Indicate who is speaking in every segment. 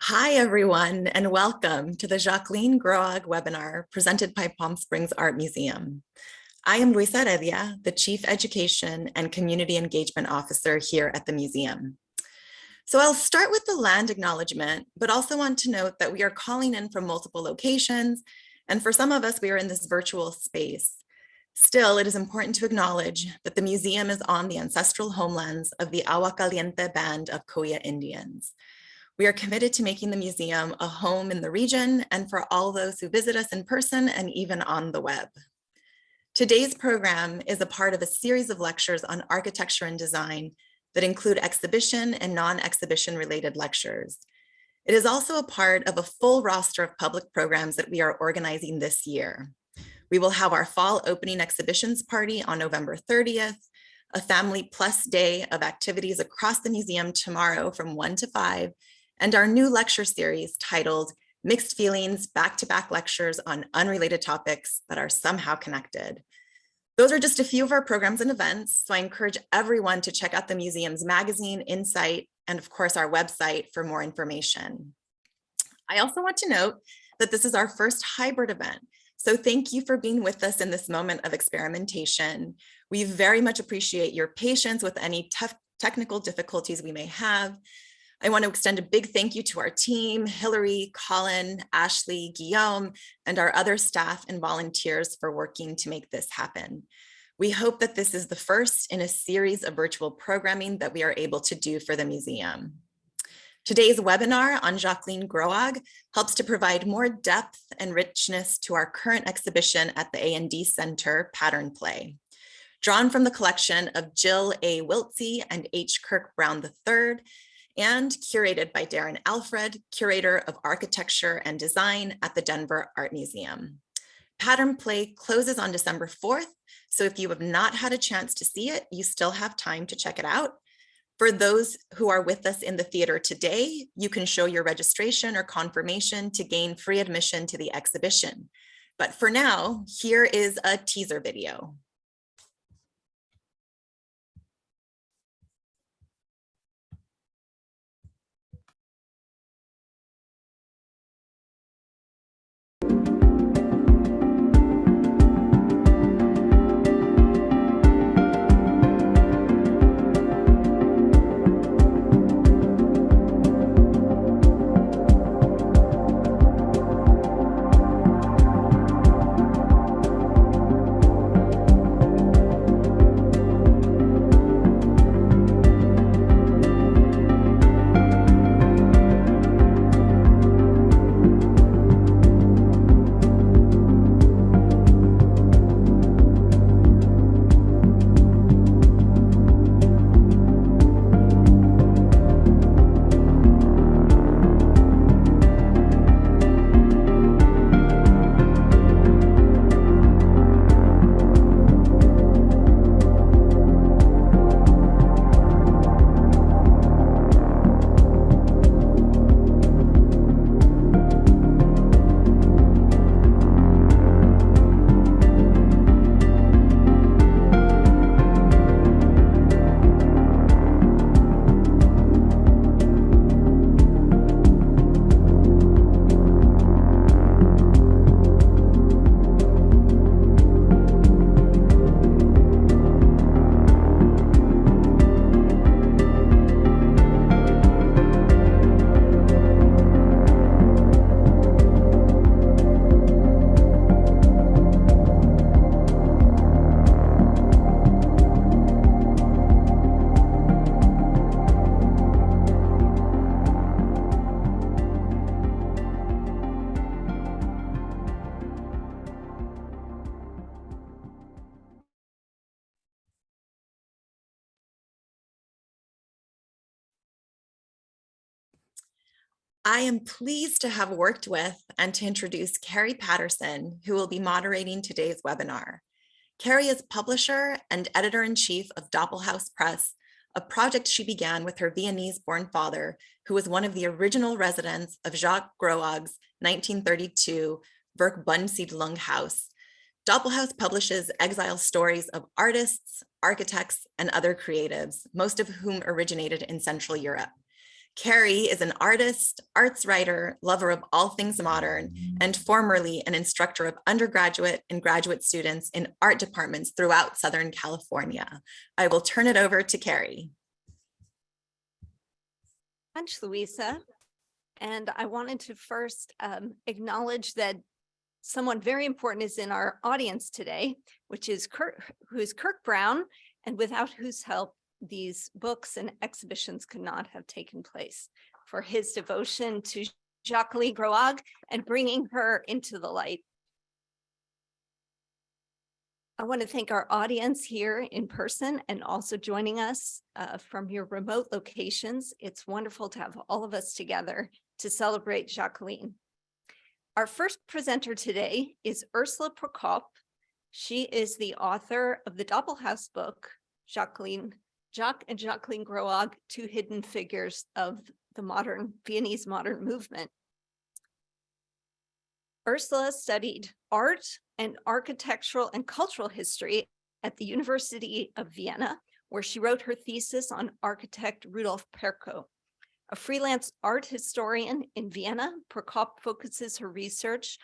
Speaker 1: Hi, everyone, and welcome to the Jacqueline Groag webinar presented by Palm Springs Art Museum. I am Luisa Heredia, the Chief Education and Community Engagement Officer here at the museum. So I'll start with the land acknowledgement, but also want to note that we are calling in from multiple locations, and for some of us, we are in this virtual space. Still, it is important to acknowledge that the museum is on the ancestral homelands of the Agua Caliente Band of Coya Indians. We are committed to making the museum a home in the region and for all those who visit us in person and even on the web. Today's program is a part of a series of lectures on architecture and design that include exhibition and non-exhibition related lectures. It is also a part of a full roster of public programs that we are organizing this year. We will have our fall opening exhibitions party on November 30th, a family plus day of activities across the museum tomorrow from 1 to 5, and our new lecture series titled Mixed Feelings, Back-to-Back Lectures on Unrelated Topics that are somehow connected. Those are just a few of our programs and events, so I encourage everyone to check out the museum's magazine, Insight, and of course our website for more information. I also want to note that this is our first hybrid event, so thank you for being with us in this moment of experimentation. We very much appreciate your patience with any tough technical difficulties we may have. I want to extend a big thank you to our team, Hillary, Colin, Ashley, Guillaume, and our other staff and volunteers for working to make this happen. We hope that this is the first in a series of virtual programming that we are able to do for the museum. Today's webinar on Jacqueline Groag helps to provide more depth and richness to our current exhibition at the A&D Center, Pattern Play. Drawn from the collection of Jill A. Wiltsey and H. Kirk Brown III, and curated by Darren Alfred, Curator of Architecture and Design at the Denver Art Museum. Pattern Play closes on December 4th, so if you have not had a chance to see it, you still have time to check it out. For those who are with us in the theater today, you can show your registration or confirmation to gain free admission to the exhibition. But for now, here is a teaser video. I am pleased to have worked with and to introduce Carrie Patterson, who will be moderating today's webinar. Carrie is publisher and editor-in-chief of Doppelhaus Press, a project she began with her Viennese-born father, who was one of the original residents of Jacques Groag's 1932 Werkbundsiedlung house. Doppelhaus publishes exile stories of artists, architects, and other creatives, most of whom originated in Central Europe. Carrie is an artist, arts writer, lover of all things modern, and formerly an instructor of undergraduate and graduate students in art departments throughout Southern California. I will turn it over to Carrie.
Speaker 2: Thanks, Louisa. And I wanted to first acknowledge that someone very important is in our audience today, which is who is Kirk Brown, and without whose help these books and exhibitions could not have taken place, for his devotion to Jacqueline Groag and bringing her into the light. I want to thank our audience here in person and also joining us from your remote locations. It's wonderful to have all of us together to celebrate Jacqueline. Our first presenter today is Ursula Prokop. She is the author of the Doppelhaus book, Jacques and Jacqueline Groag, Two Hidden Figures of the Viennese Modern Movement. Ursula studied art and architectural and cultural history at the University of Vienna, where she wrote her thesis on architect Rudolf Perko. A freelance art historian in Vienna, Prokop focuses her research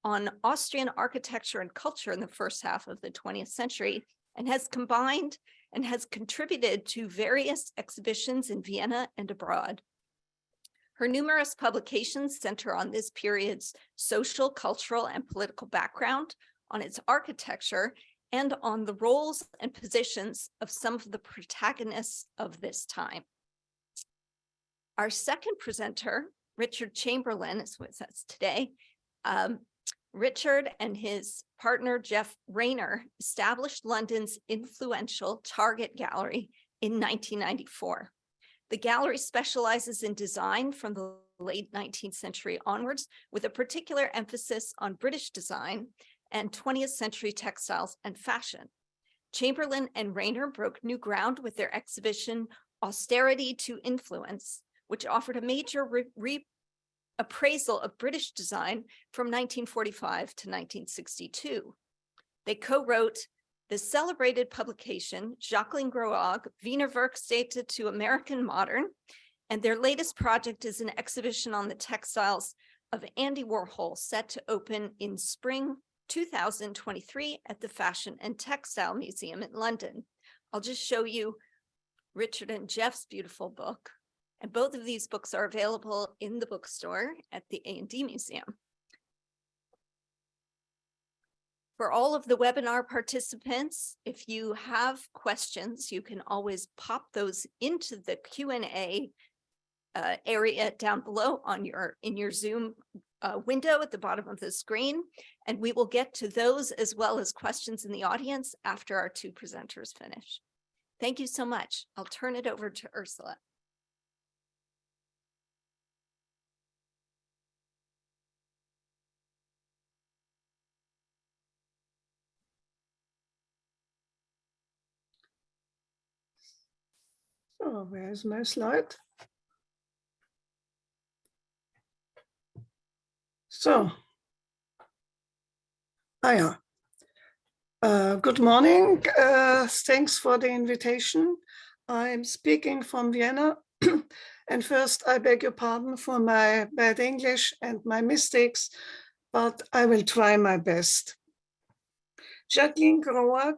Speaker 2: on Austrian architecture and culture in the first half of the 20th century and has combined and has contributed to various exhibitions in Vienna and abroad. Her numerous publications center on this period's social, cultural, and political background, on its architecture, and on the roles and positions of some of the protagonists of this time. Our second presenter, Richard Chamberlain, is with us today. Richard and his partner, Jeff Rayner, established London's influential Target Gallery in 1994. The gallery specializes in design from the late 19th century onwards, with a particular emphasis on British design and 20th century textiles and fashion. Chamberlain and Rayner broke new ground with their exhibition, Austerity to Influence, which offered a major appraisal of British design from 1945 to 1962. They co-wrote the celebrated publication, Jacqueline Groag, Wiener Werkstätte to American Modern, and their latest project is an exhibition on the textiles of Andy Warhol, set to open in spring 2023 at the Fashion and Textile Museum in London. I'll just show you Richard and Jeff's beautiful book. And both of these books are available in the bookstore at the A&D Museum. For all of the webinar participants, if you have questions, you can always pop those into the Q&A area down below in your Zoom window at the bottom of the screen, and we will get to those as well as questions in the audience after our two presenters finish. Thank you so much. I'll turn it over to Ursula.
Speaker 3: So where's my slide? So, good morning. Thanks for the invitation. I'm speaking from Vienna. And first, I beg your pardon for my bad English and my mistakes, but I will try my best. Jacqueline Groag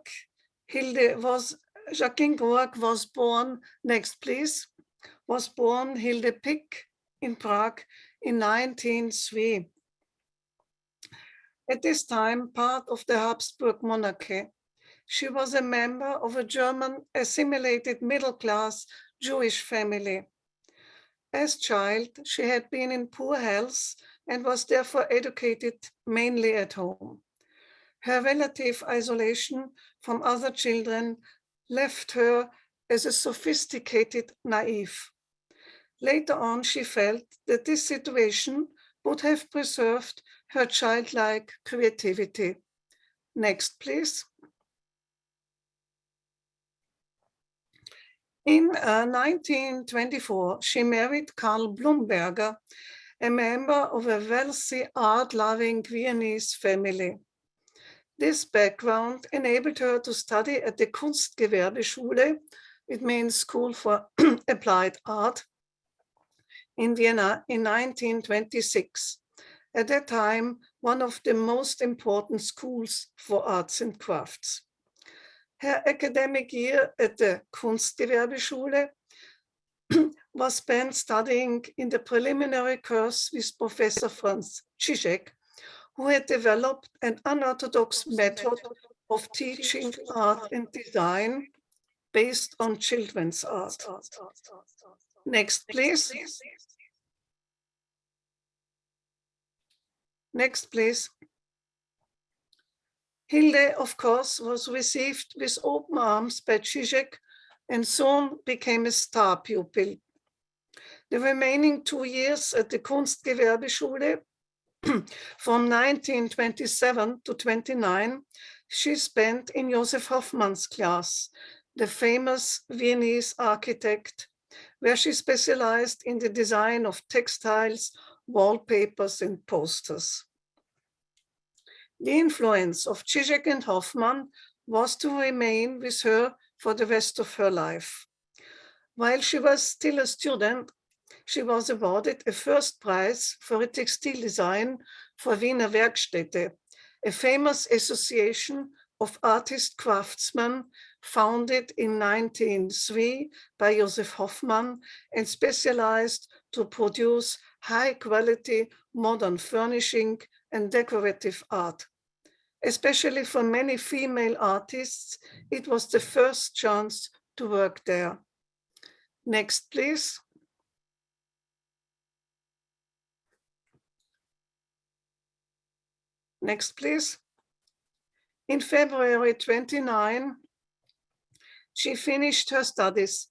Speaker 3: was born, next please, was born Hilde Pick in Prague in 1903. At this time, part of the Habsburg monarchy, she was a member of a German assimilated middle-class Jewish family. As child, she had been in poor health and was therefore educated mainly at home. Her relative isolation from other children left her as a sophisticated naive. Later on, she felt that this situation would have preserved her childlike creativity. Next, please. In 1924, she married Karl Blumberger, a member of a wealthy, art-loving Viennese family. This background enabled her to study at the Kunstgewerbeschule, it means School for Applied Art, in Vienna in 1926, at that time one of the most important schools for arts and crafts. Her academic year at the Kunstgewerbeschule was spent studying in the preliminary course with Professor Franz Žižek, who had developed an unorthodox method of teaching art and design based on children's art. Next, please. Next, please. Hilde, of course, was received with open arms by Žižek and soon became a star pupil. The remaining 2 years at the Kunstgewerbeschule, from 1927 to 29, she spent in Josef Hoffmann's class, the famous Viennese architect, where she specialized in the design of textiles, wallpapers, and posters. The influence of Žižek and Hoffmann was to remain with her for the rest of her life. While she was still a student, she was awarded a first prize for a textile design for Wiener Werkstätte, a famous association of artist craftsmen founded in 1903 by Josef Hoffmann and specialized to produce high-quality modern furnishing and decorative art. Especially for many female artists, it was the first chance to work there. Next, please. Next, please. In February 29, she finished her studies.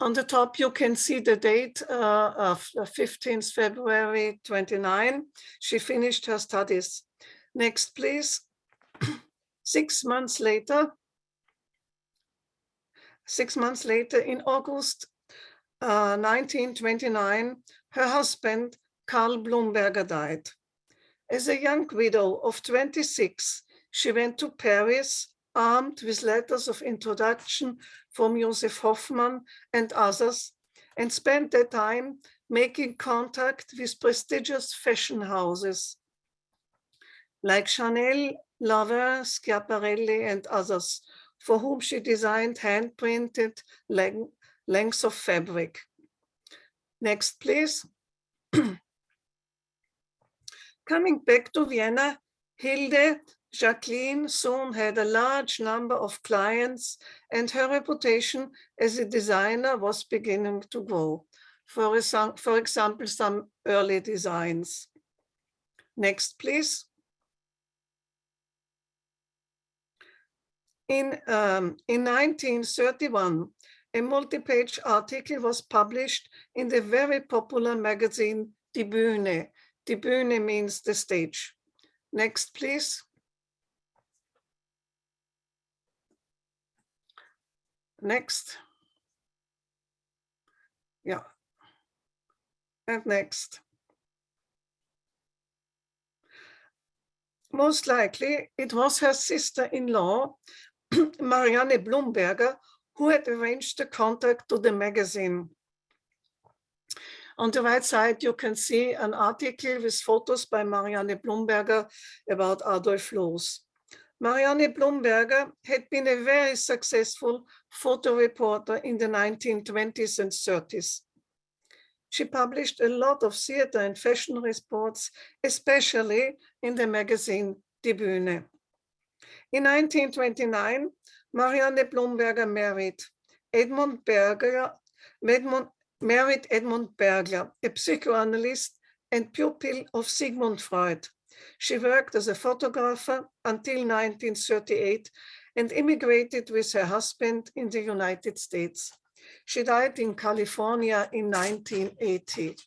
Speaker 3: On the top, you can see the date of 15th February 29. She finished her studies. Next, please. 6 months later, in August 1929, her husband, Karl Blumberger, died. As a young widow of 26, she went to Paris, armed with letters of introduction from Josef Hoffmann and others, and spent that time making contact with prestigious fashion houses like Chanel, Lanvin, Schiaparelli, and others, for whom she designed hand-printed lengths of fabric. Next, please. Coming back to Vienna, Hilde Jacqueline soon had a large number of clients, and her reputation as a designer was beginning to grow. For example, some early designs. Next, please. In 1931, a multi-page article was published in the very popular magazine Die Bühne. Die Bühne means the stage. Next, please. Next. Yeah. And next. Most likely, it was her sister-in-law, Marianne Blumberger, who had arranged the contact to the magazine. On the right side, you can see an article with photos by Marianne Blumberger about Adolf Loos. Marianne Blumberger had been a very successful photo reporter in the 1920s and 30s. She published a lot of theater and fashion reports, especially in the magazine Die Bühne. In 1929, Marianne Blumberger married Edmund Bergler, a psychoanalyst and pupil of Sigmund Freud. She worked as a photographer until 1938 and immigrated with her husband in the United States. She died in California in 1980.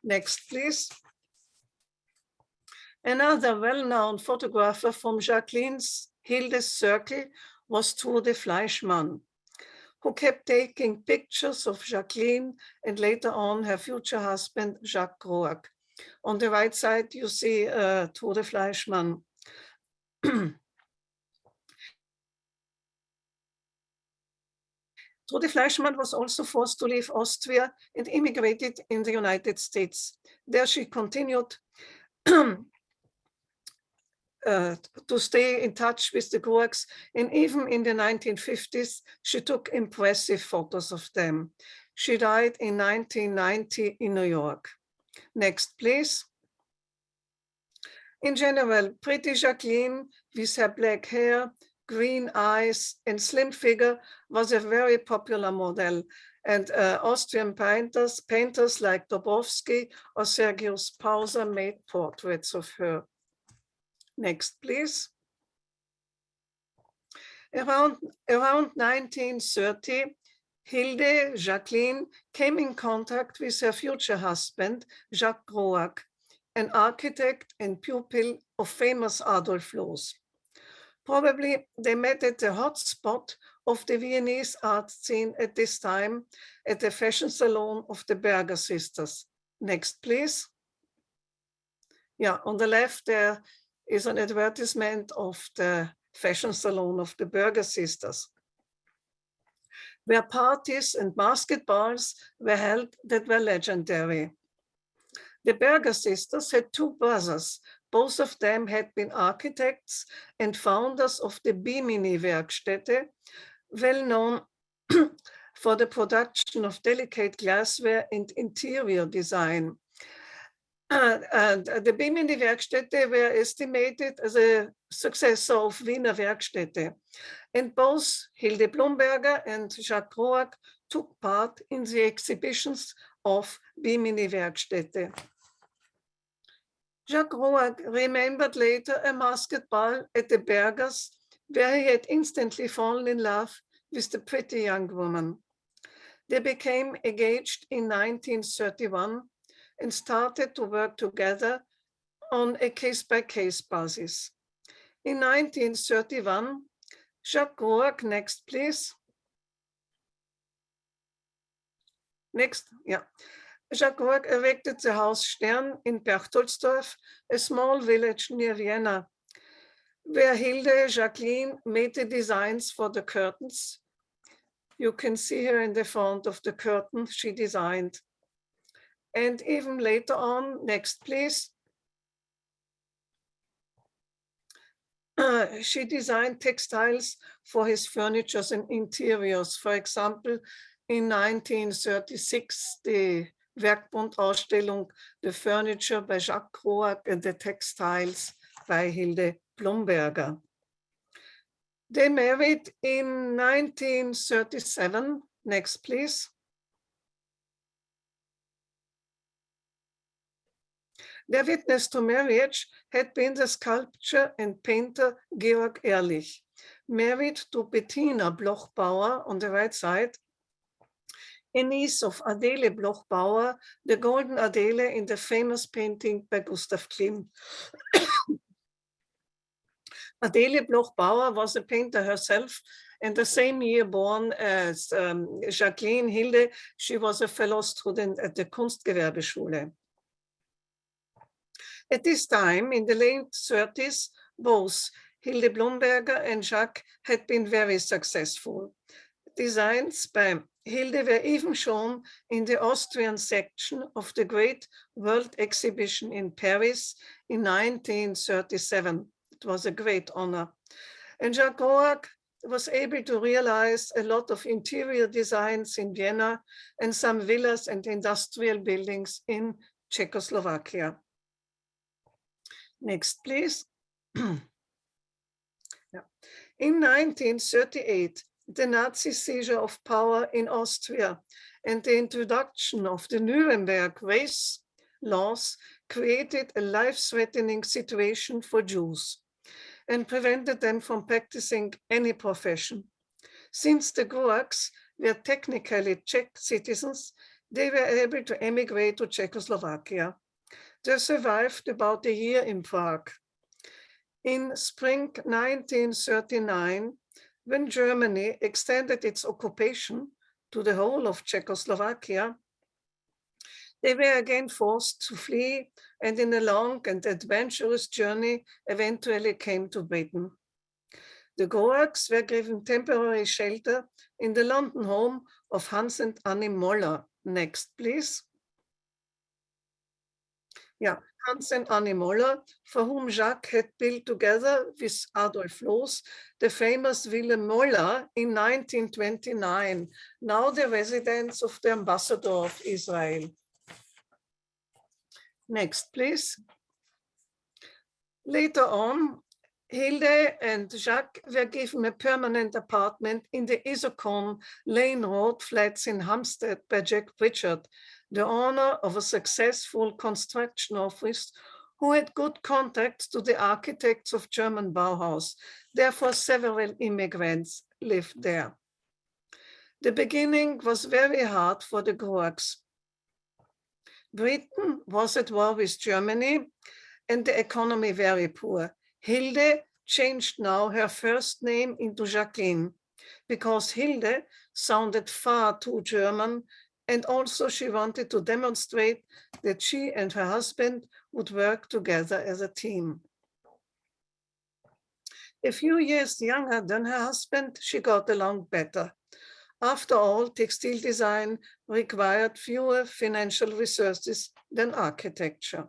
Speaker 3: Next, please. Another well-known photographer from Jacqueline's Hilde's circle was Trude Fleischmann, who kept taking pictures of Jacqueline and later on her future husband, Jacques Groag. On the right side, you see Trude Fleischmann. Trude Fleischmann was also forced to leave Austria and immigrated in the United States. There she continued to stay in touch with the Groags, and even in the 1950s, she took impressive photos of them. She died in 1990 in New York. Next, please. In general, pretty Jacqueline, with her black hair, green eyes, and slim figure, was a very popular model, and Austrian painters like Dobowski or Sergius Pauser made portraits of her. Next, please. Around 1930, Hilde Jacqueline came in contact with her future husband, Jacques Groag, an architect and pupil of famous Adolf Loos. Probably they met at the hot spot of the Viennese art scene at this time at the fashion salon of the Berger sisters. Next, please. Yeah, on the left there is an advertisement of the fashion salon of the Berger sisters, where parties and masked balls were held that were legendary. The Berger sisters had two brothers. Both of them had been architects and founders of the Bimini-Werkstätte, well known for the production of delicate glassware and interior design. The Bimini-Werkstätte were estimated as a successor of Wiener Werkstätte, and both Hilde Blumberger and Jacques Groag took part in the exhibitions of Bimini-Werkstätte. Jacques Groag remembered later a masked ball at the Bergers, where he had instantly fallen in love with the pretty young woman. They became engaged in 1931 and started to work together on a case-by-case basis. In 1931, Jacques Groag, next please. Next, yeah. Jacques Groag erected the house Stern in Berchtoldsdorf, a small village near Vienna, where Hilde Jacqueline made the designs for the curtains. You can see here in the front of the curtain she designed. And even later on, next please, she designed textiles for his furniture and interiors. For example, in 1936, the Werkbund-Ausstellung, the furniture by Jacques Groag and the textiles by Hilde Blumberger. They married in 1937. Next, please. Their witness to marriage had been the sculptor and painter Georg Ehrlich, married to Bettina Bloch-Bauer on the right side, a niece of Adele Bloch-Bauer, the Golden Adele in the famous painting by Gustav Klimt. Adele Bloch-Bauer was a painter herself, and the same year born as Jacqueline Hilde. She was a fellow student at the Kunstgewerbeschule. At this time, in the late 30s, both Hilde Blumberger and Jacques had been very successful. Designs by Hilde were even shown in the Austrian section of the Great World Exhibition in Paris in 1937. It was a great honor. And Jacques Groag was able to realize a lot of interior designs in Vienna and some villas and industrial buildings in Czechoslovakia. Next, please. Yeah. In 1938, the Nazi seizure of power in Austria and the introduction of the Nuremberg race laws created a life-threatening situation for Jews and prevented them from practicing any profession. Since the Groags were technically Czech citizens, they were able to emigrate to Czechoslovakia. They survived about a year in Prague. In spring 1939, when Germany extended its occupation to the whole of Czechoslovakia, they were again forced to flee, and in a long and adventurous journey eventually came to Britain. The Groags were given temporary shelter in the London home of Hans and Annie Moller. Next, please. Yeah, Hans and Annie Moller, for whom Jacques had built together with Adolf Loos the famous Villa Moller in 1929, now the residence of the ambassador of Israel. Next, please. Later on, Hilde and Jacques were given a permanent apartment in the Isokon Lane Road flats in Hampstead by Jack Pritchard, the owner of a successful construction office who had good contacts to the architects of German Bauhaus. Therefore, several immigrants lived there. The beginning was very hard for the Groags. Britain was at war with Germany and the economy very poor. Hilde changed now her first name into Jacqueline because Hilde sounded far too German, and also she wanted to demonstrate that she and her husband would work together as a team. A few years younger than her husband, she got along better. After all, textile design required fewer financial resources than architecture.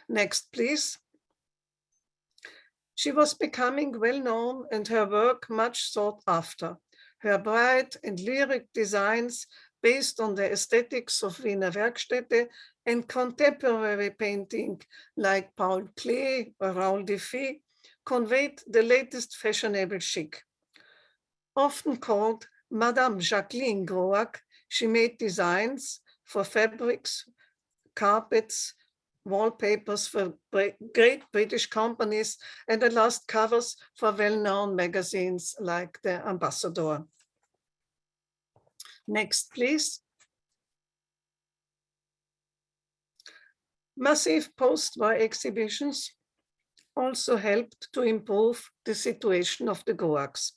Speaker 3: Next, please. She was becoming well known and her work much sought after. Her bright and lyric designs based on the aesthetics of Wiener Werkstätte and contemporary painting like Paul Klee or Raoul Dufy conveyed the latest fashionable chic. Often called Madame Jacqueline Groag, she made designs for fabrics, carpets, wallpapers for great British companies, and the last covers for well-known magazines like the Ambassador. Next, please. Massive post-war exhibitions also helped to improve the situation of the Groags.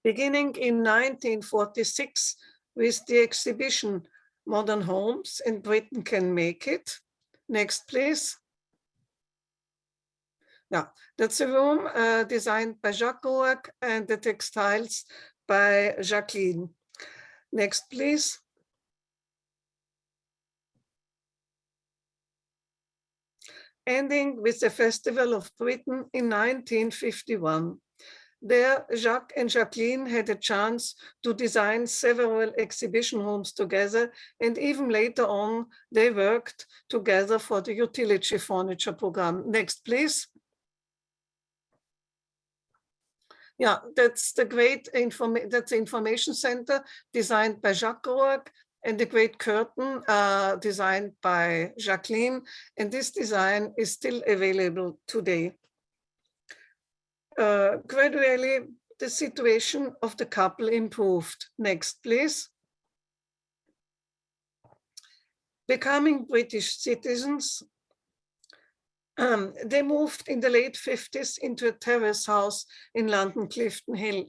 Speaker 3: Beginning in 1946 with the exhibition Modern Homes and Britain Can Make It. Next, please. Yeah, that's a room designed by Jacques Groag and the textiles by Jacqueline. Next, please. Ending with the Festival of Britain in 1951. There, Jacques and Jacqueline had a chance to design several exhibition rooms together, and even later on, they worked together for the utility furniture program. Next, please. Yeah, that's the that's the information center designed by Jacques Groag, and the great curtain designed by Jacqueline, and this design is still available today. Gradually, the situation of the couple improved. Next, please. Becoming British citizens, they moved in the late 50s into a terrace house in London, Clifton Hill.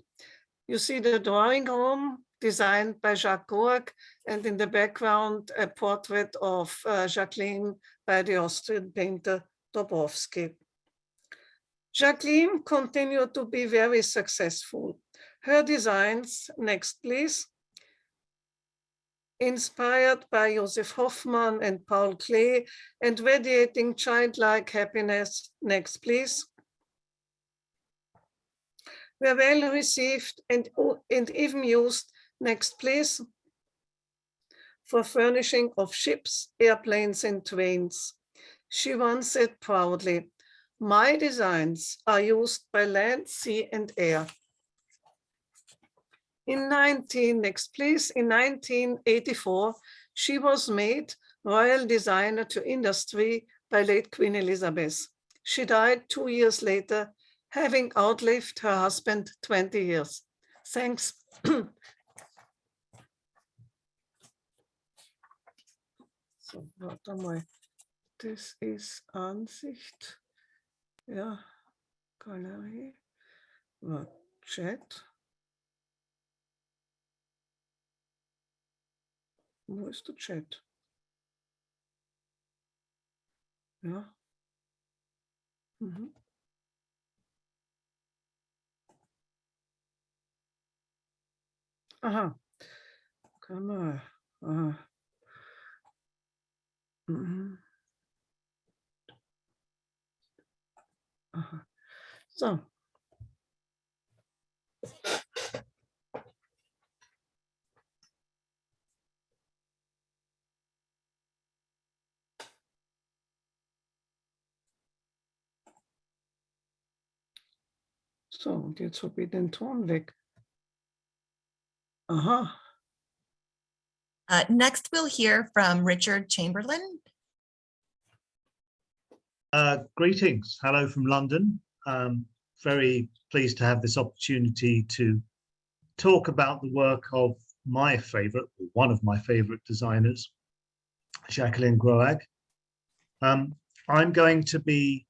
Speaker 3: You see the drawing room designed by Jacques Groag, and in the background, a portrait of Jacqueline by the Austrian painter Dobrowski. Jacqueline continued to be very successful. Her designs, next please, inspired by Joseph Hoffmann and Paul Klee and radiating childlike happiness, next please, were well received and even used, next please, for furnishing of ships, airplanes and trains. She once said proudly, "My designs are used by land, sea, and air." In 1984, she was made Royal Designer to Industry by late Queen Elizabeth. She died 2 years later, having outlived her husband 20 years. Thanks. So, warte mal. Das ist Ansicht. Ja, Galerie. Chat. Wo ist der Chat? Ja. Mhm. Aha. Come on. Mhm. Aha. So. So, und jetzt habe ich den Ton weg. Aha.
Speaker 1: Next, we'll hear from Richard Chamberlain.
Speaker 4: Greetings. Hello from London. Very pleased to have this opportunity to talk about the work of my favorite, or one of my favorite designers, Jacqueline Groag. I'm going to be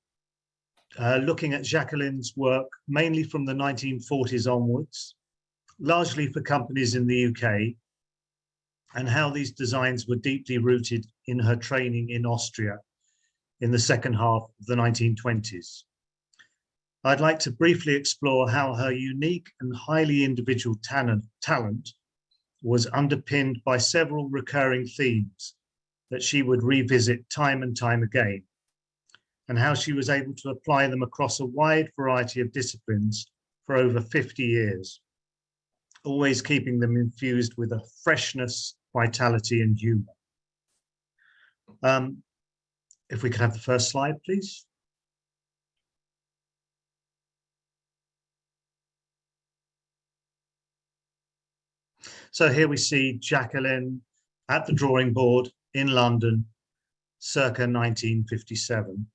Speaker 4: looking at Jacqueline's work mainly from the 1940s onwards, largely for companies in the UK, and how these designs were deeply rooted in her training in Austria in the second half of the 1920s. I'd like to briefly explore how her unique and highly individual talent was underpinned by several recurring themes that she would revisit time and time again, and how she was able to apply them across a wide variety of disciplines for over 50 years, always keeping them infused with a freshness, vitality, and humor. If we could have the first slide, please. So here we see Jacqueline at the drawing board in London, circa 1957.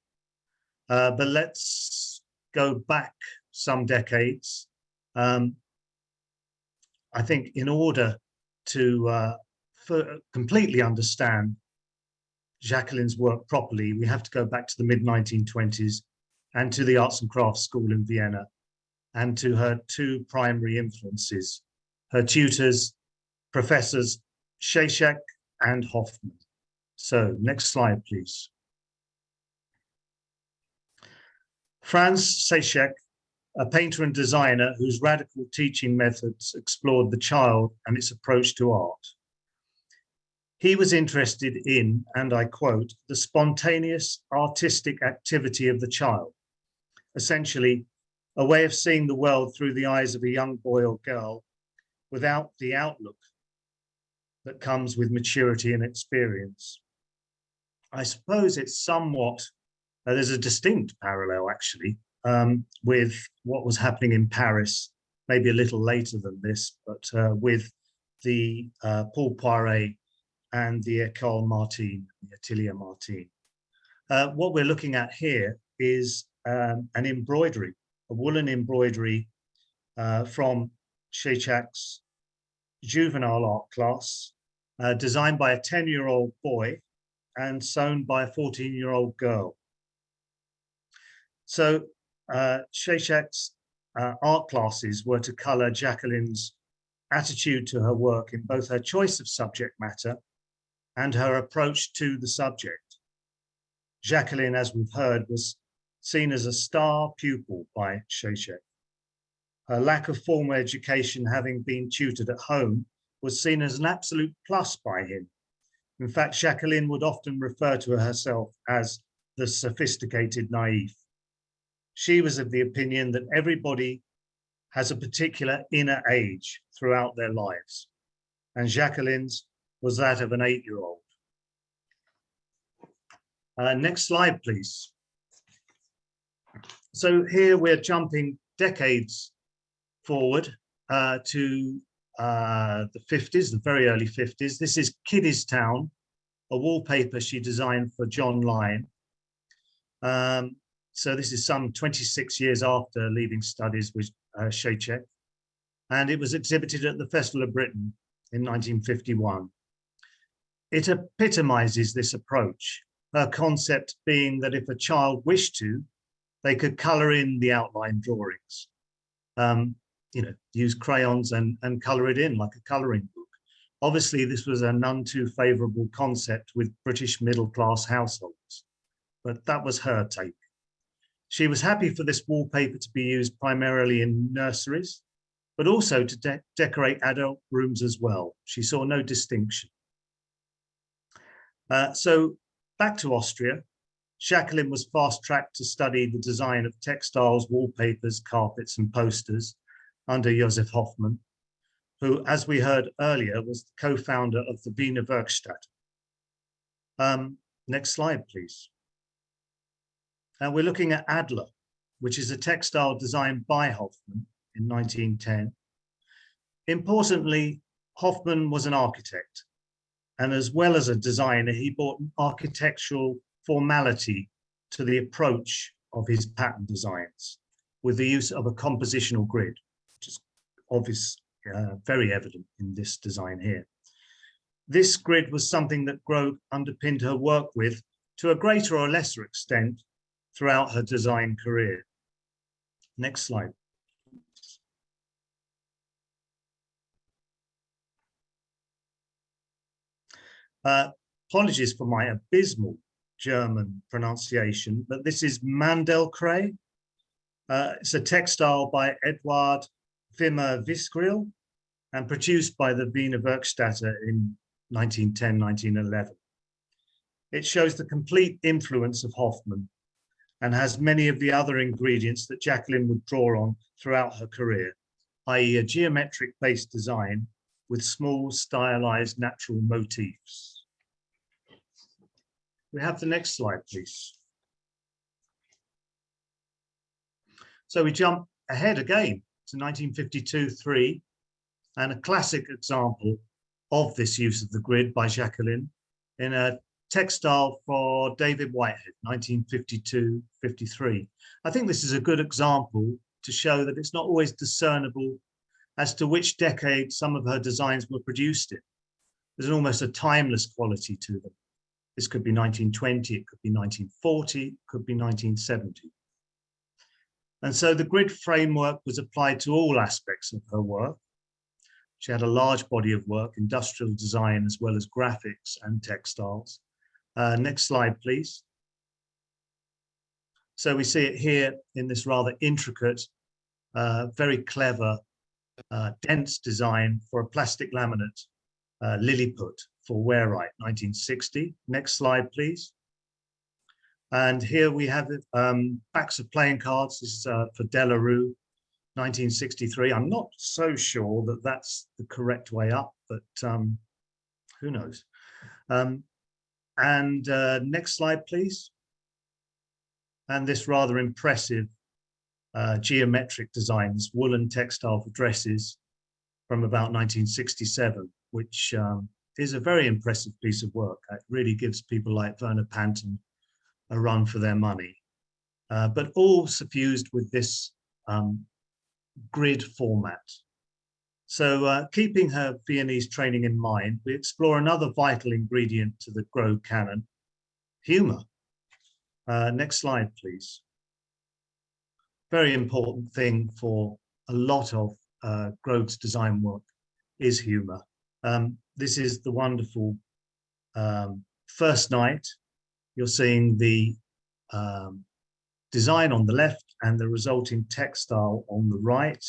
Speaker 4: But let's go back some decades. I think in order to completely understand Jacqueline's work properly, we have to go back to the mid-1920s and to the Arts and Crafts School in Vienna, and to her two primary influences, her tutors, Professors Šešek and Hoffman. So next slide, please. Franz Šešek, a painter and designer whose radical teaching methods explored the child and its approach to art. He was interested in, and I quote, the spontaneous artistic activity of the child, essentially a way of seeing the world through the eyes of a young boy or girl without the outlook that comes with maturity and experience. I suppose it's somewhat, there's a distinct parallel actually with what was happening in Paris, maybe a little later than this, but with the Paul Poiret and the École Martine, the Atelier Martine. What we're looking at here is an embroidery, a woolen embroidery from Šešek's juvenile art class, designed by a 10-year-old boy and sewn by a 14-year-old girl. So Šešek's art classes were to color Jacqueline's attitude to her work in both her choice of subject matter and her approach to the subject. Jacqueline, as we've heard, was seen as a star pupil by Šešek. Her lack of formal education, having been tutored at home, was seen as an absolute plus by him. In fact, Jacqueline would often refer to herself as the sophisticated naive. She was of the opinion that everybody has a particular inner age throughout their lives, and Jacqueline's was that of an 8-year-old. Next slide, please. So here we're jumping decades forward to the 50s, the very early 50s. This is Kiddestown, a wallpaper she designed for John Lyne. So this is some 26 years after leaving studies with Šešek, and it was exhibited at the Festival of Britain in 1951. It epitomizes this approach, her concept being that if a child wished to, they could color in the outline drawings, use crayons and color it in like a coloring book. Obviously, this was a none too favorable concept with British middle-class households, but that was her take. She was happy for this wallpaper to be used primarily in nurseries but also to decorate adult rooms as well. She saw no distinction. So back to Austria, Jacqueline was fast-tracked to study the design of textiles, wallpapers, carpets, and posters under Josef Hoffmann, who, as we heard earlier, was the co-founder of the Wiener Werkstatt. Next slide, please. And we're looking at Adler, which is a textile designed by Hoffmann in 1910. Importantly, Hoffmann was an architect, and as well as a designer, he brought an architectural formality to the approach of his pattern designs with the use of a compositional grid, which is obvious, very evident in this design here. This grid was something that Groag underpinned her work with to a greater or lesser extent throughout her design career. Next slide. Apologies for my abysmal German pronunciation, but this is Mandelkray. It's a textile by Eduard Wimmer Visgrill and produced by the Wiener Werkstatt in 1910, 1911. It shows the complete influence of Hoffmann and has many of the other ingredients that Jacqueline would draw on throughout her career, i.e. a geometric-based design with small stylized natural motifs. We have the next slide, please. So we jump ahead again to 1952-3, and a classic example of this use of the grid by Jacqueline in a textile for David Whitehead, 1952-53. I think this is a good example to show that it's not always discernible as to which decade some of her designs were produced in. There's almost a timeless quality to them. This could be 1920, it could be 1940, it could be 1970. And so the grid framework was applied to all aspects of her work. She had a large body of work, industrial design, as well as graphics and textiles. Next slide, please. So we see it here in this rather intricate, very clever, dense design for a plastic laminate, Lilliput for Wearite, 1960. Next slide, please. And here we have backs of playing cards. This is for Delarue, 1963. I'm not so sure that that's the correct way up, but who knows? Next slide, please. And this rather impressive geometric design, this woolen textile for dresses from about 1967, which is a very impressive piece of work. It really gives people like Werner Panton a run for their money, but all suffused with this grid format. So keeping her Viennese training in mind, we explore another vital ingredient to the Groag canon, humor. Next slide, please. Very important thing for a lot of Groag's design work is humor. This is the wonderful First Night. You're seeing the design on the left and the resulting textile on the right.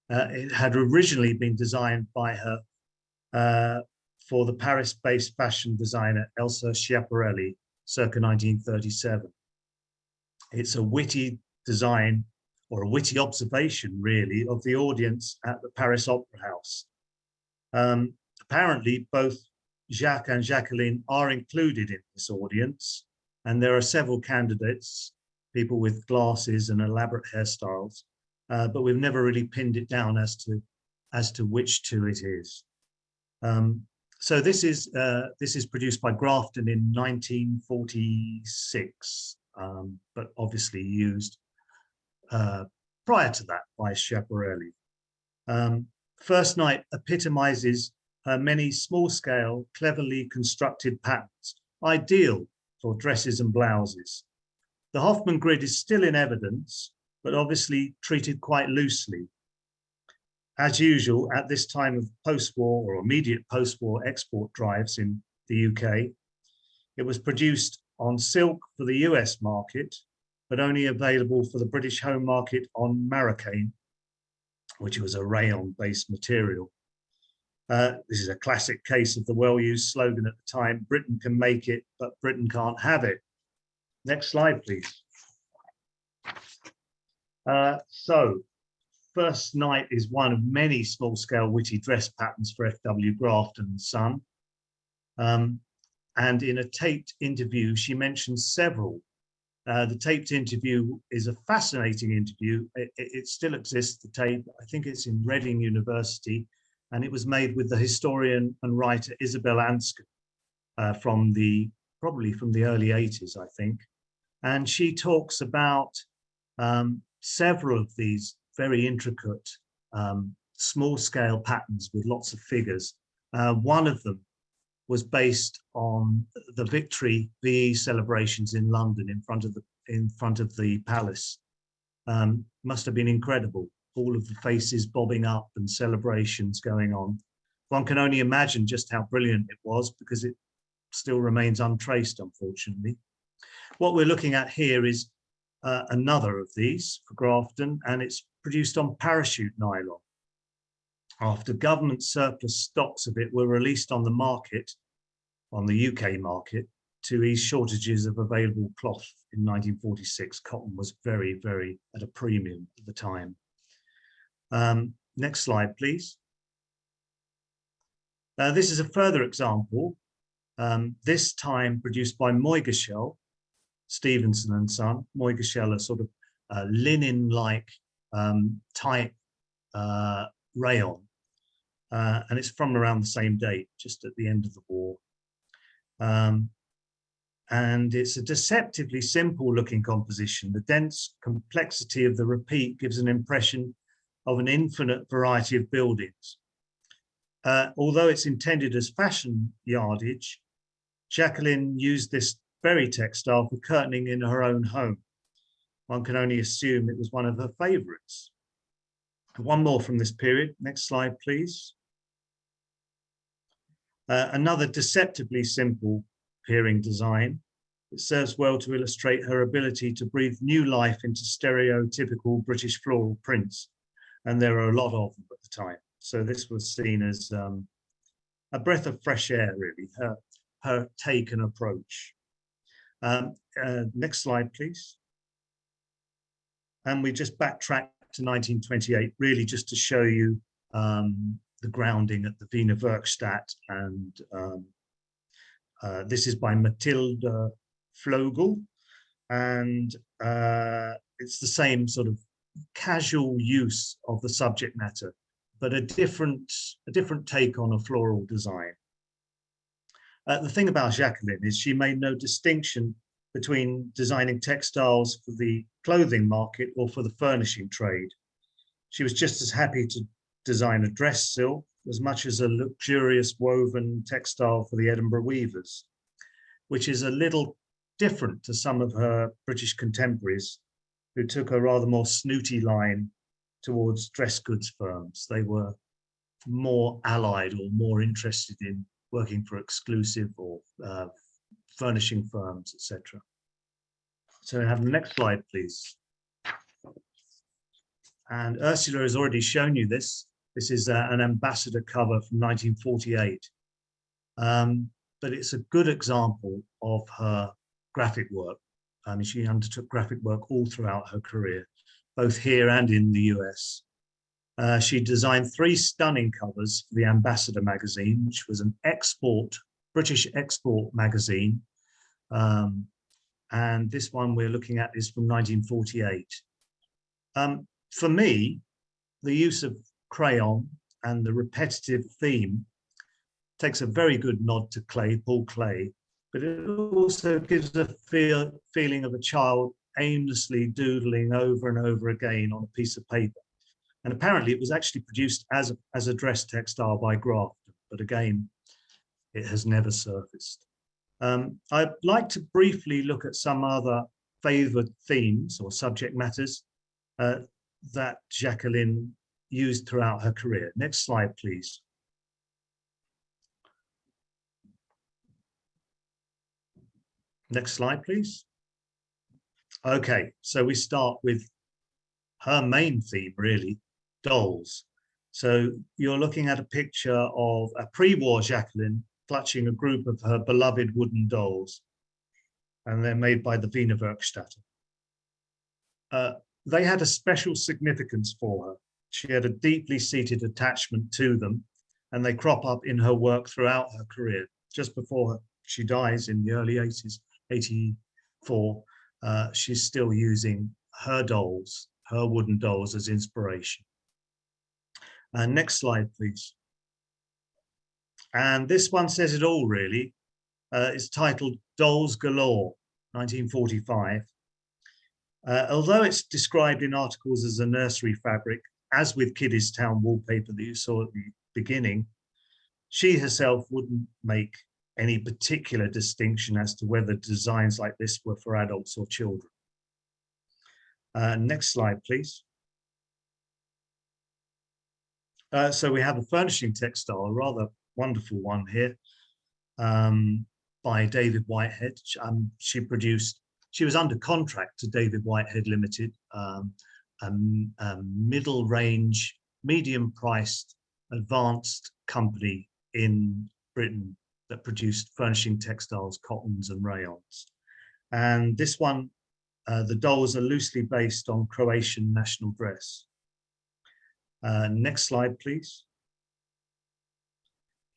Speaker 4: It had originally been designed by her for the Paris-based fashion designer Elsa Schiaparelli, circa 1937. It's a witty design, or a witty observation, really, of the audience at the Paris Opera House. Apparently, both Jacques and Jacqueline are included in this audience, and there are several candidates, people with glasses and elaborate hairstyles, but we've never really pinned it down as to which two it is. So this is produced by Grafton in 1946, but obviously used prior to that by Schiaparelli. First Night epitomizes her many small-scale, cleverly constructed patterns, ideal for dresses and blouses. The Hoffmann grid is still in evidence, but obviously treated quite loosely. As usual, at this time of post-war or immediate post-war export drives in the UK, it was produced on silk for the US market, but only available for the British home market on Marrakein, which was a rayon-based material. This is a classic case of the well-used slogan at the time, Britain can make it, but Britain can't have it. Next slide, please. So, First Night is one of many small-scale witty dress patterns for F.W. Grafton and Son. And in a taped interview, she mentions several. The taped interview is a fascinating interview. It still exists, the tape. I think it's in Reading University, and it was made with the historian and writer Isabel Anscombe probably from the early 80s, I think. And she talks about several of these very intricate small-scale patterns with lots of figures. One of them was based on the Victory VE celebrations in London in front of the palace. Must have been incredible. All of the faces bobbing up and celebrations going on. One can only imagine just how brilliant it was, because it still remains untraced, unfortunately. What we're looking at here is another of these for Grafton, and it's produced on parachute nylon. After government surplus stocks of it were released on the market, on the UK market, to ease shortages of available cloth in 1946, cotton was very, very at a premium at the time. Next slide, please. This is a further example, this time produced by Moygershell, Stevenson and Son. Moygershell, a sort of linen-like type rayon, and it's from around the same date, just at the end of the war. And it's a deceptively simple looking composition. The dense complexity of the repeat gives an impression of an infinite variety of buildings. Although it's intended as fashion yardage, Jacqueline used this very textile for curtaining in her own home. One can only assume it was one of her favorites. One more from this period. Next slide, please. Another deceptively simple appearing design. It serves well to illustrate her ability to breathe new life into stereotypical British floral prints. And there are a lot of them at the time. So this was seen as a breath of fresh air, really, her take and approach. Next slide, please. And we just backtrack to 1928, really just to show you the grounding at the Wiener Werkstatt. And this is by Mathilde Flogel. And it's the same sort of casual use of the subject matter, but a different take on a floral design. The thing about Jacqueline is she made no distinction between designing textiles for the clothing market or for the furnishing trade. She was just as happy to design a dress silk as much as a luxurious woven textile for the Edinburgh weavers, which is a little different to some of her British contemporaries who took a rather more snooty line towards dress goods firms. They were more allied or more interested in working for exclusive or furnishing firms, etc. So have the next slide, please. And Ursula has already shown you this. This is an ambassador cover from 1948. But it's a good example of her graphic work. She undertook graphic work all throughout her career, both here and in the US. She designed 3 stunning covers for the Ambassador magazine, which was an British export magazine. And this one we're looking at is from 1948. For me, the use of crayon and the repetitive theme takes a very good nod to Paul Klee, but it also gives a feeling of a child aimlessly doodling over and over again on a piece of paper. And apparently it was actually produced as a dress textile by Grafton, but again, it has never surfaced. I'd like to briefly look at some other favored themes or subject matters that Jacqueline used throughout her career. Next slide, please. Next slide, please. Okay, so we start with her main theme, really, dolls. So you're looking at a picture of a pre-war Jacqueline clutching a group of her beloved wooden dolls, and they're made by the Wiener Werkstätte. They had a special significance for her. She had a deeply seated attachment to them, and they crop up in her work throughout her career. Just before she dies in the early 80s, 84, she's still using her dolls, her wooden dolls, as inspiration. Next slide, please. And this one says it all, really. It's titled Dolls Galore, 1945. Although it's described in articles as a nursery fabric, as with Kiddestown wallpaper that you saw at the beginning, she herself wouldn't make any particular distinction as to whether designs like this were for adults or children. Next slide, please. So we have a furnishing textile, a rather wonderful one here, by David Whitehead. She was under contract to David Whitehead Limited, a middle-range, medium-priced, advanced company in Britain that produced furnishing textiles, cottons and rayons. And this one, the dolls are loosely based on Croatian national dress. Next slide, please.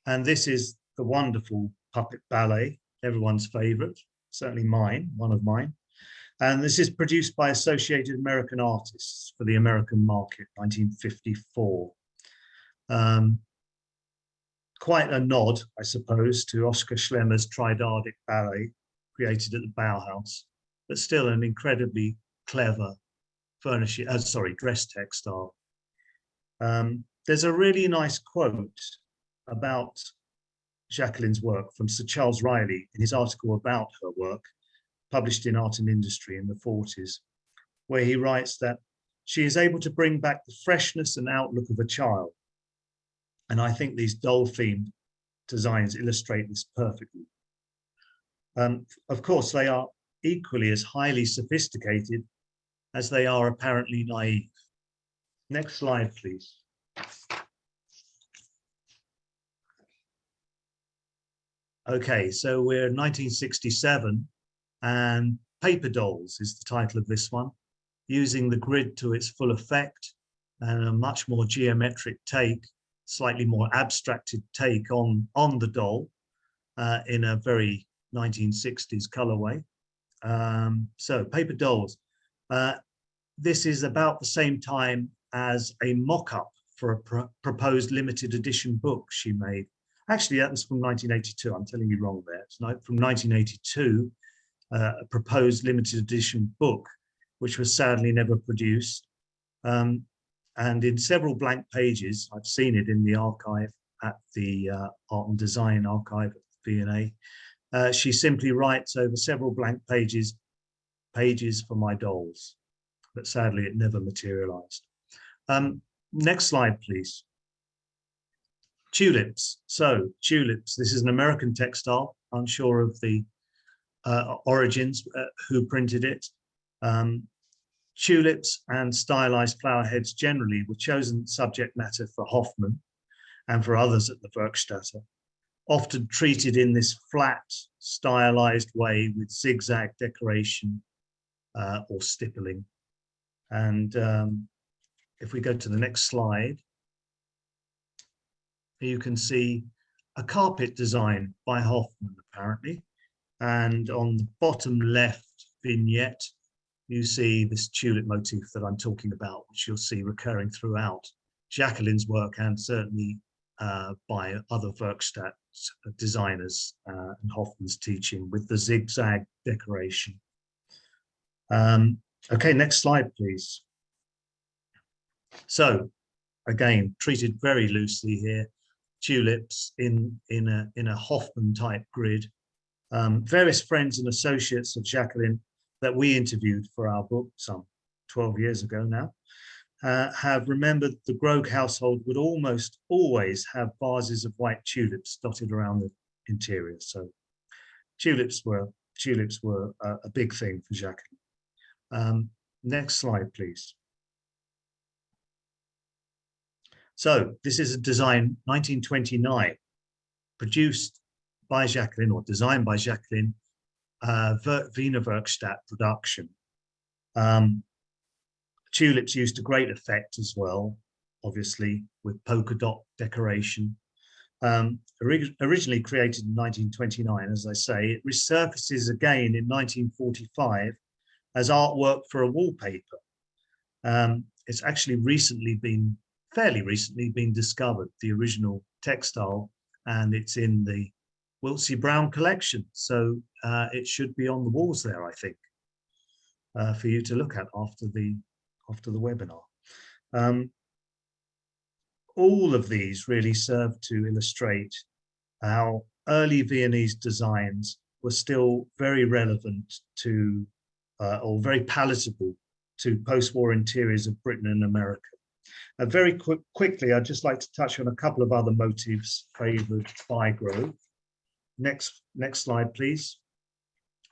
Speaker 4: And this is the wonderful puppet ballet, everyone's favorite, certainly mine, one of mine. And this is produced by Associated American Artists for the American market, 1954. Quite a nod, I suppose, to Oskar Schlemmer's Tridardic ballet, created at the Bauhaus, but still an incredibly clever dress textile. There's a really nice quote about Jacqueline's work from Sir Charles Riley in his article about her work, published in Art and Industry in the 40s, where he writes that she is able to bring back the freshness and outlook of a child. And I think these doll-themed designs illustrate this perfectly. Of course, they are equally as highly sophisticated as they are apparently naive. Next slide, please. Okay, so we're in 1967, and Paper Dolls is the title of this one, using the grid to its full effect and a much more geometric take, slightly more abstracted take on the doll in a very 1960s colorway. So Paper Dolls. This is about the same time as a mock-up for a proposed limited edition book she made. Actually, that was from 1982. I'm telling you wrong there. It's from 1982, a proposed limited edition book, which was sadly never produced. And in several blank pages, I've seen it in the archive at the Art and Design Archive at the V&A. She simply writes over several blank pages for my dolls, but sadly it never materialized. Next slide, please. Tulips. So tulips, this is an American textile, unsure of the origins, who printed it. Tulips and stylized flower heads generally were chosen subject matter for Hoffman and for others at the Werkstätte, often treated in this flat, stylized way with zigzag decoration or stippling. And if we go to the next slide, you can see a carpet design by Hoffman, apparently. And on the bottom left vignette, you see this tulip motif that I'm talking about, which you'll see recurring throughout Jacqueline's work and certainly by other Werkstatt designers and Hoffman's teaching with the zigzag decoration. Okay, next slide, please. So again, treated very loosely here, tulips in a Hoffman type grid. Various friends and associates of Jacqueline that we interviewed for our book some 12 years ago now have remembered the Groag household would almost always have vases of white tulips dotted around the interior. So tulips were a big thing for Jacqueline. Next slide, please. So this is a design 1929, produced by Jacqueline or designed by Jacqueline, Wiener Werkstatt production. Tulips used to great effect as well, obviously, with polka dot decoration. Originally created in 1929, as I say, it resurfaces again in 1945 as artwork for a wallpaper. It's actually fairly recently been discovered, the original textile, and it's in the Wiltsey Brown collection. So it should be on the walls there, I think, for you to look at after the webinar. All of these really serve to illustrate how early Viennese designs were still very relevant to, or very palatable to post-war interiors of Britain and America. Very quickly, I'd just like to touch on a couple of other motifs favored by Groag. Next slide, please.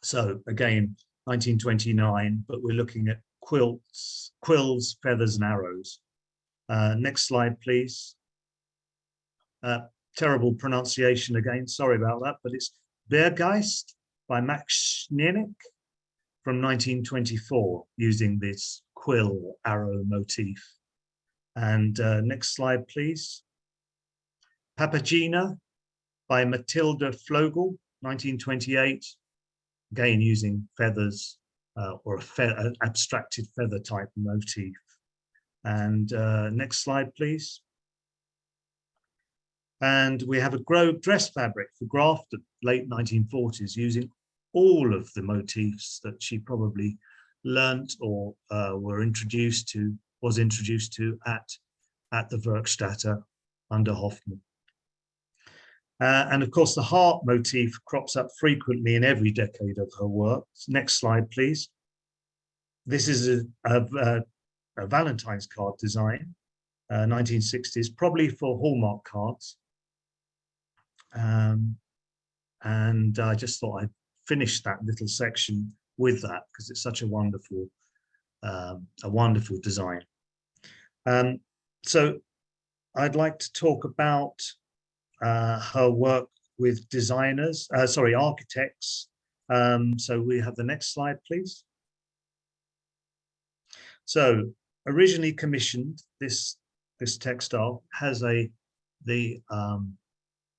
Speaker 4: So again, 1929, but we're looking at quills, feathers, and arrows. Next slide, please. Terrible pronunciation again, sorry about that, but it's Berggeist by Max Schneernick from 1924, using this quill arrow motif. And next slide, please. Papagena by Matilda Flogel, 1928, again using feathers or an abstracted feather type motif. And next slide, please. And we have a Groag dress fabric for Grafton, late 1940s, using all of the motifs that she probably learnt or was introduced to at the Werkstätte under Hoffmann. And of course, the heart motif crops up frequently in every decade of her work. Next slide, please. This is a Valentine's card design, 1960s, probably for Hallmark cards. And I just thought I'd finish that little section with that because it's such a wonderful design. So I'd like to talk about her work with designers, architects. So we have the next slide, please. So originally commissioned, this textile has the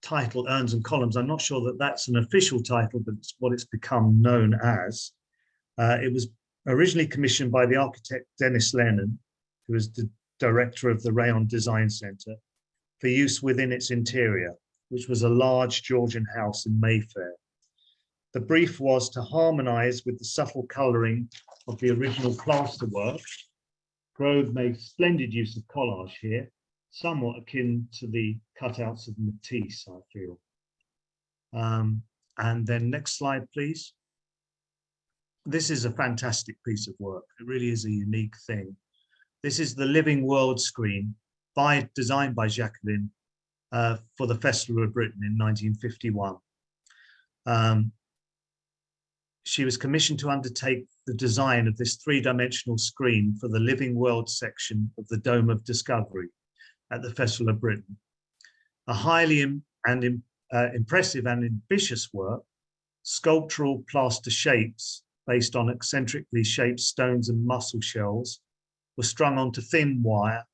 Speaker 4: title Urns and Columns. I'm not sure that that's an official title, but it's what it's become known as. It was originally commissioned by the architect Dennis Lennon, who was the director of the Rayon Design Center, for use within its interior, which was a large Georgian house in Mayfair. The brief was to harmonize with the subtle coloring of the original plasterwork. Groag made splendid use of collage here, somewhat akin to the cutouts of Matisse, I feel. And then next slide, please. This is a fantastic piece of work. It really is a unique thing. This is the Living World screen designed by Jacqueline for the Festival of Britain in 1951. She was commissioned to undertake the design of this three-dimensional screen for the Living World section of the Dome of Discovery at the Festival of Britain. A highly impressive and ambitious work, sculptural plaster shapes based on eccentrically shaped stones and mussel shells were strung onto thin wire.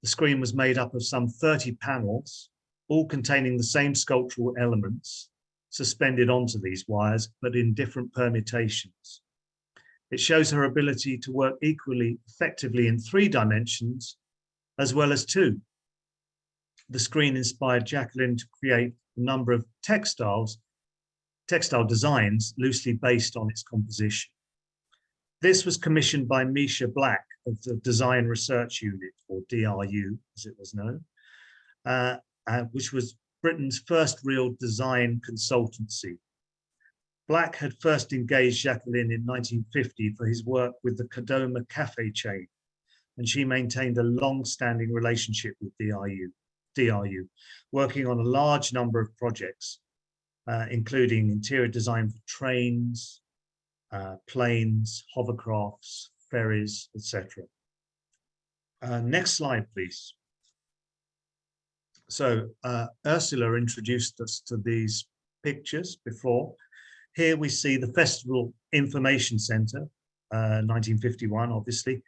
Speaker 4: The screen was made up of some 30 panels, all containing the same sculptural elements suspended onto these wires, but in different permutations. It shows her ability to work equally effectively in 3 dimensions as well as 2. The screen inspired Jacqueline to create a number of textile designs loosely based on its composition. This was commissioned by Misha Black of the Design Research Unit, or DRU as it was known, which was Britain's first real design consultancy. Black had first engaged Jacqueline in 1950 for his work with the Kadoma cafe chain, and she maintained a long-standing relationship with DRU, working on a large number of projects, including interior design for trains, planes, hovercrafts, ferries, etc. Next slide, please. So Ursula introduced us to these pictures before. Here we see the Festival Information Centre, 1951, obviously,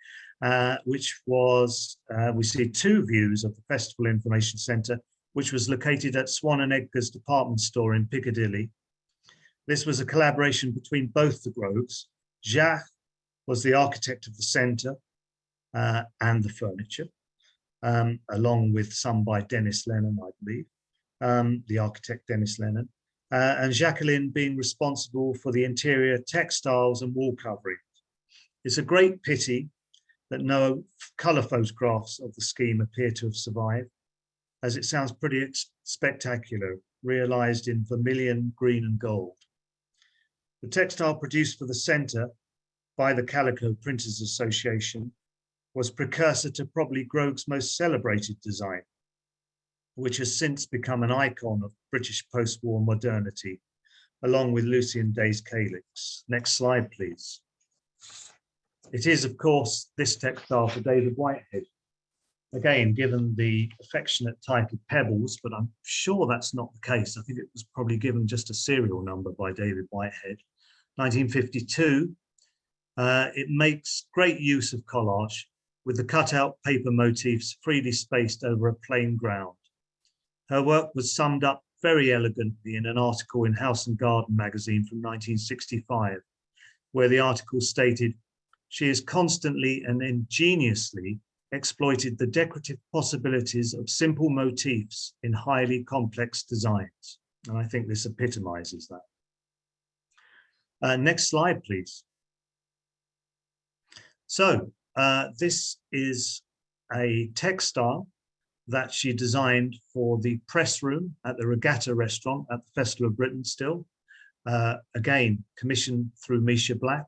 Speaker 4: which was, we see two views of the Festival Information Centre, which was located at Swan and Edgar's department store in Piccadilly. This was a collaboration between both the Groags. Jacques was the architect of the centre and the furniture, along with some by Dennis Lennon, I believe, the architect Dennis Lennon, and Jacqueline being responsible for the interior textiles and wall coverings. It's a great pity that no colour photographs of the scheme appear to have survived, as it sounds pretty spectacular, realised in vermilion, green and gold. The textile produced for the centre by the Calico Printers Association was precursor to probably Groag's most celebrated design, which has since become an icon of British post-war modernity, along with Lucian Day's calyx. Next slide, please. It is, of course, this textile for David Whitehead. Again, given the affectionate title Pebbles, but I'm sure that's not the case. I think it was probably given just a serial number by David Whitehead. 1952, it makes great use of collage with the cutout paper motifs freely spaced over a plain ground. Her work was summed up very elegantly in an article in House and Garden magazine from 1965, where the article stated, "She has constantly and ingeniously exploited the decorative possibilities of simple motifs in highly complex designs." And I think this epitomizes that. Next slide, please. So this is a textile that she designed for the press room at the Regatta restaurant at the Festival of Britain still. Again, commissioned through Misha Black,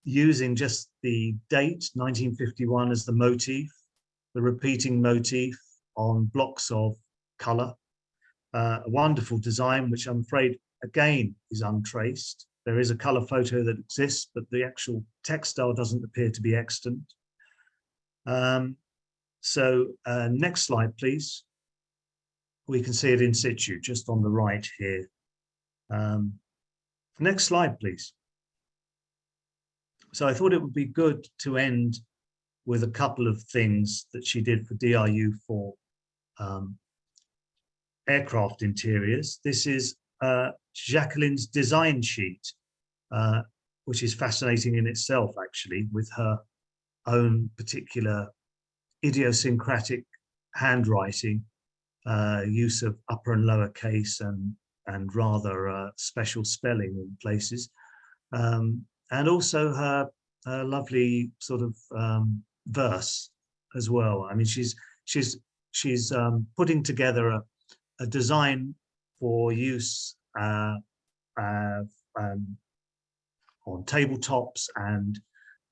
Speaker 4: using just the date, 1951, as the motif, the repeating motif on blocks of colour. A wonderful design, which I'm afraid, again, is untraced. There is a colour photo that exists, but the actual textile doesn't appear to be extant. Next slide, please. We can see it in situ, just on the right here. Next slide, please. So I thought it would be good to end with a couple of things that she did for DRU for aircraft interiors. This is Jacqueline's design sheet, which is fascinating in itself, actually, with her own particular idiosyncratic handwriting, use of upper and lower case and rather special spelling in places, and also her lovely sort of verse as well. I mean, she's putting together a design for use on tabletops and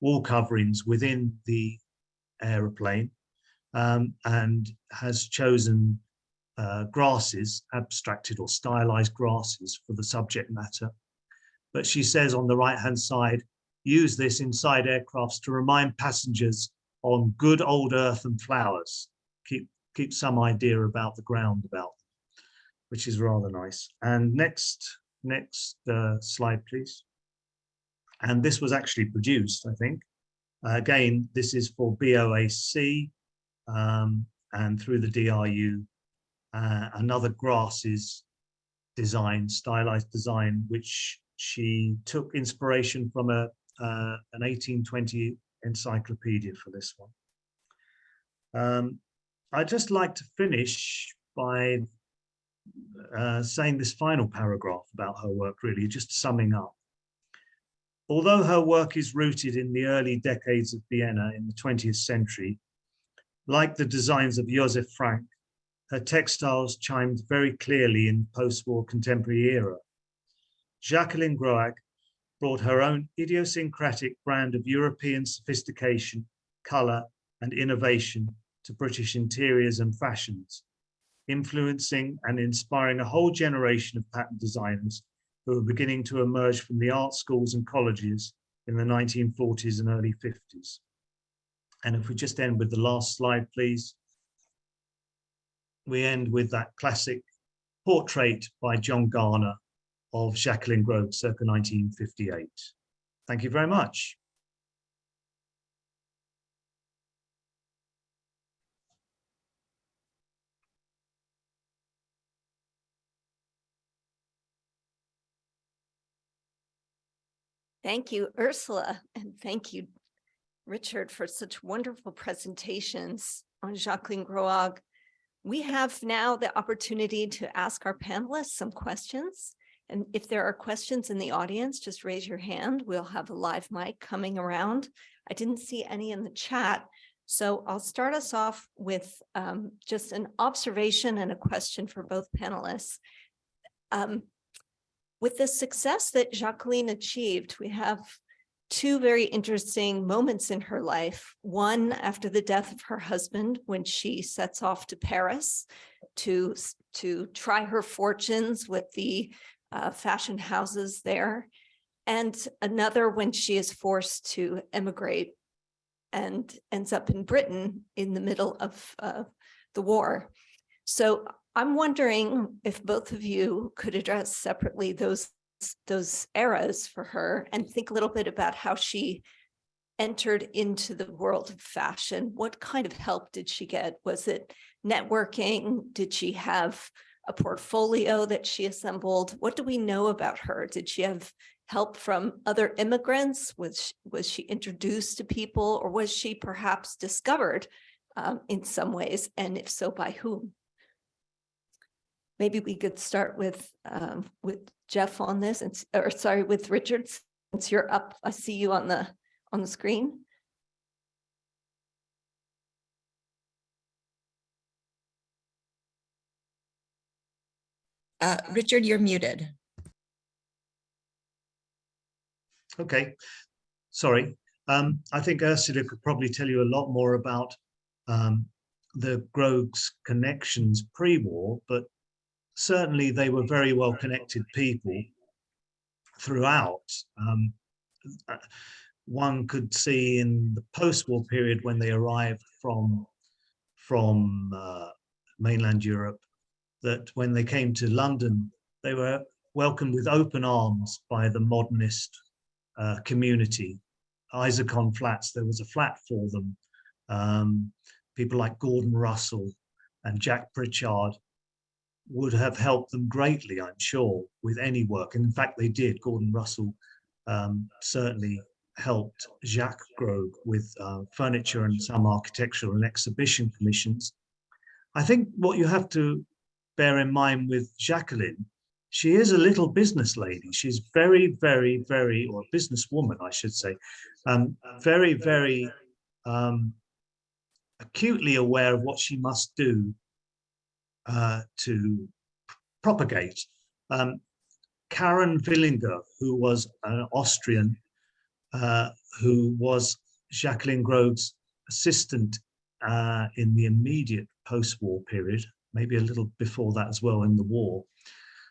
Speaker 4: wall coverings within the aeroplane, and has chosen grasses, abstracted or stylized grasses for the subject matter. But she says on the right-hand side, use this inside aircrafts to remind passengers on good old earth and flowers. Keep some idea about the ground about them, which is rather nice. And next slide, please. And this was actually produced, I think. Again, this is for BOAC and through the DRU, another grasses design, stylized design, which she took inspiration from an 1820 encyclopedia for this one. I'd just like to finish by saying this final paragraph about her work, really, just summing up. Although her work is rooted in the early decades of Vienna in the 20th century, like the designs of Josef Frank, her textiles chimed very clearly in the post-war contemporary era. Jacqueline Groag brought her own idiosyncratic brand of European sophistication, colour and innovation to British interiors and fashions, influencing and inspiring a whole generation of pattern designers who were beginning to emerge from the art schools and colleges in the 1940s and early 50s. And if we just end with the last slide, please. we end with that classic portrait by John Garner of Jacqueline Groag circa 1958. Thank you very much.
Speaker 2: Thank you, Ursula, and thank you, Richard, for such wonderful presentations on Jacqueline Groag. We have now the opportunity to ask our panelists some questions. And if there are questions in the audience, just raise your hand. We'll have a live mic coming around. I didn't see any in the chat. So I'll start us off with just an observation and a question for both panelists. With the success that Jacqueline achieved, we have two very interesting moments in her life. One, after the death of her husband, when she sets off to Paris to try her fortunes with the fashion houses there. And another when she is forced to emigrate and ends up in Britain in the middle of the war. So I'm wondering if both of you could address separately those eras for her and think a little bit about how she entered into the world of fashion. What kind of help did she get? Was it networking? Did she have a portfolio that she assembled? What do we know about her? Did she have help from other immigrants? Was she introduced to people, or was she perhaps discovered in some ways? And if so, by whom? Maybe we could start with Jeff on this, or sorry, with Richard, since you're up. I see you on the screen.
Speaker 1: Richard, you're muted.
Speaker 4: Okay, sorry. I think Ursula could probably tell you a lot more about the Groag's connections pre-war, but certainly they were very well connected people throughout. One could see in the post-war period when they arrived from mainland Europe, that when they came to London, they were welcomed with open arms by the modernist community. Isaac-on Flats, there was a flat for them. People like Gordon Russell and Jack Pritchard would have helped them greatly, I'm sure, with any work. And in fact, they did. Gordon Russell certainly helped Jacques Groag with furniture and some architectural and exhibition commissions. I think what you have to bear in mind with Jacqueline, she is a little business lady. She's very, very, very, or a businesswoman, I should say, very, very acutely aware of what she must do to propagate. Karen Willinger, who was an Austrian, who was Jacqueline Groag's assistant in the immediate post-war period, maybe a little before that as well in the war,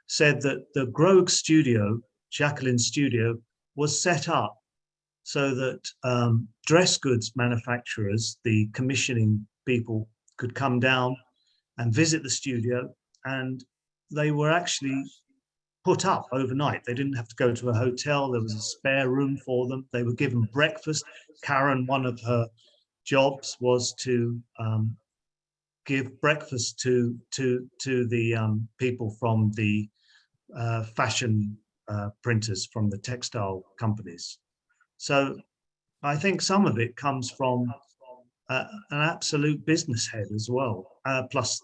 Speaker 4: said that the Groag studio, Jacqueline's studio, was set up so that dress goods manufacturers, the commissioning people, could come down and visit the studio, and they were actually put up overnight. They didn't have to go to a hotel. There was a spare room for them. They were given breakfast. Karen, one of her jobs was to give breakfast to the people from the fashion printers, from the textile companies. So I think some of it comes from an absolute business head as well, plus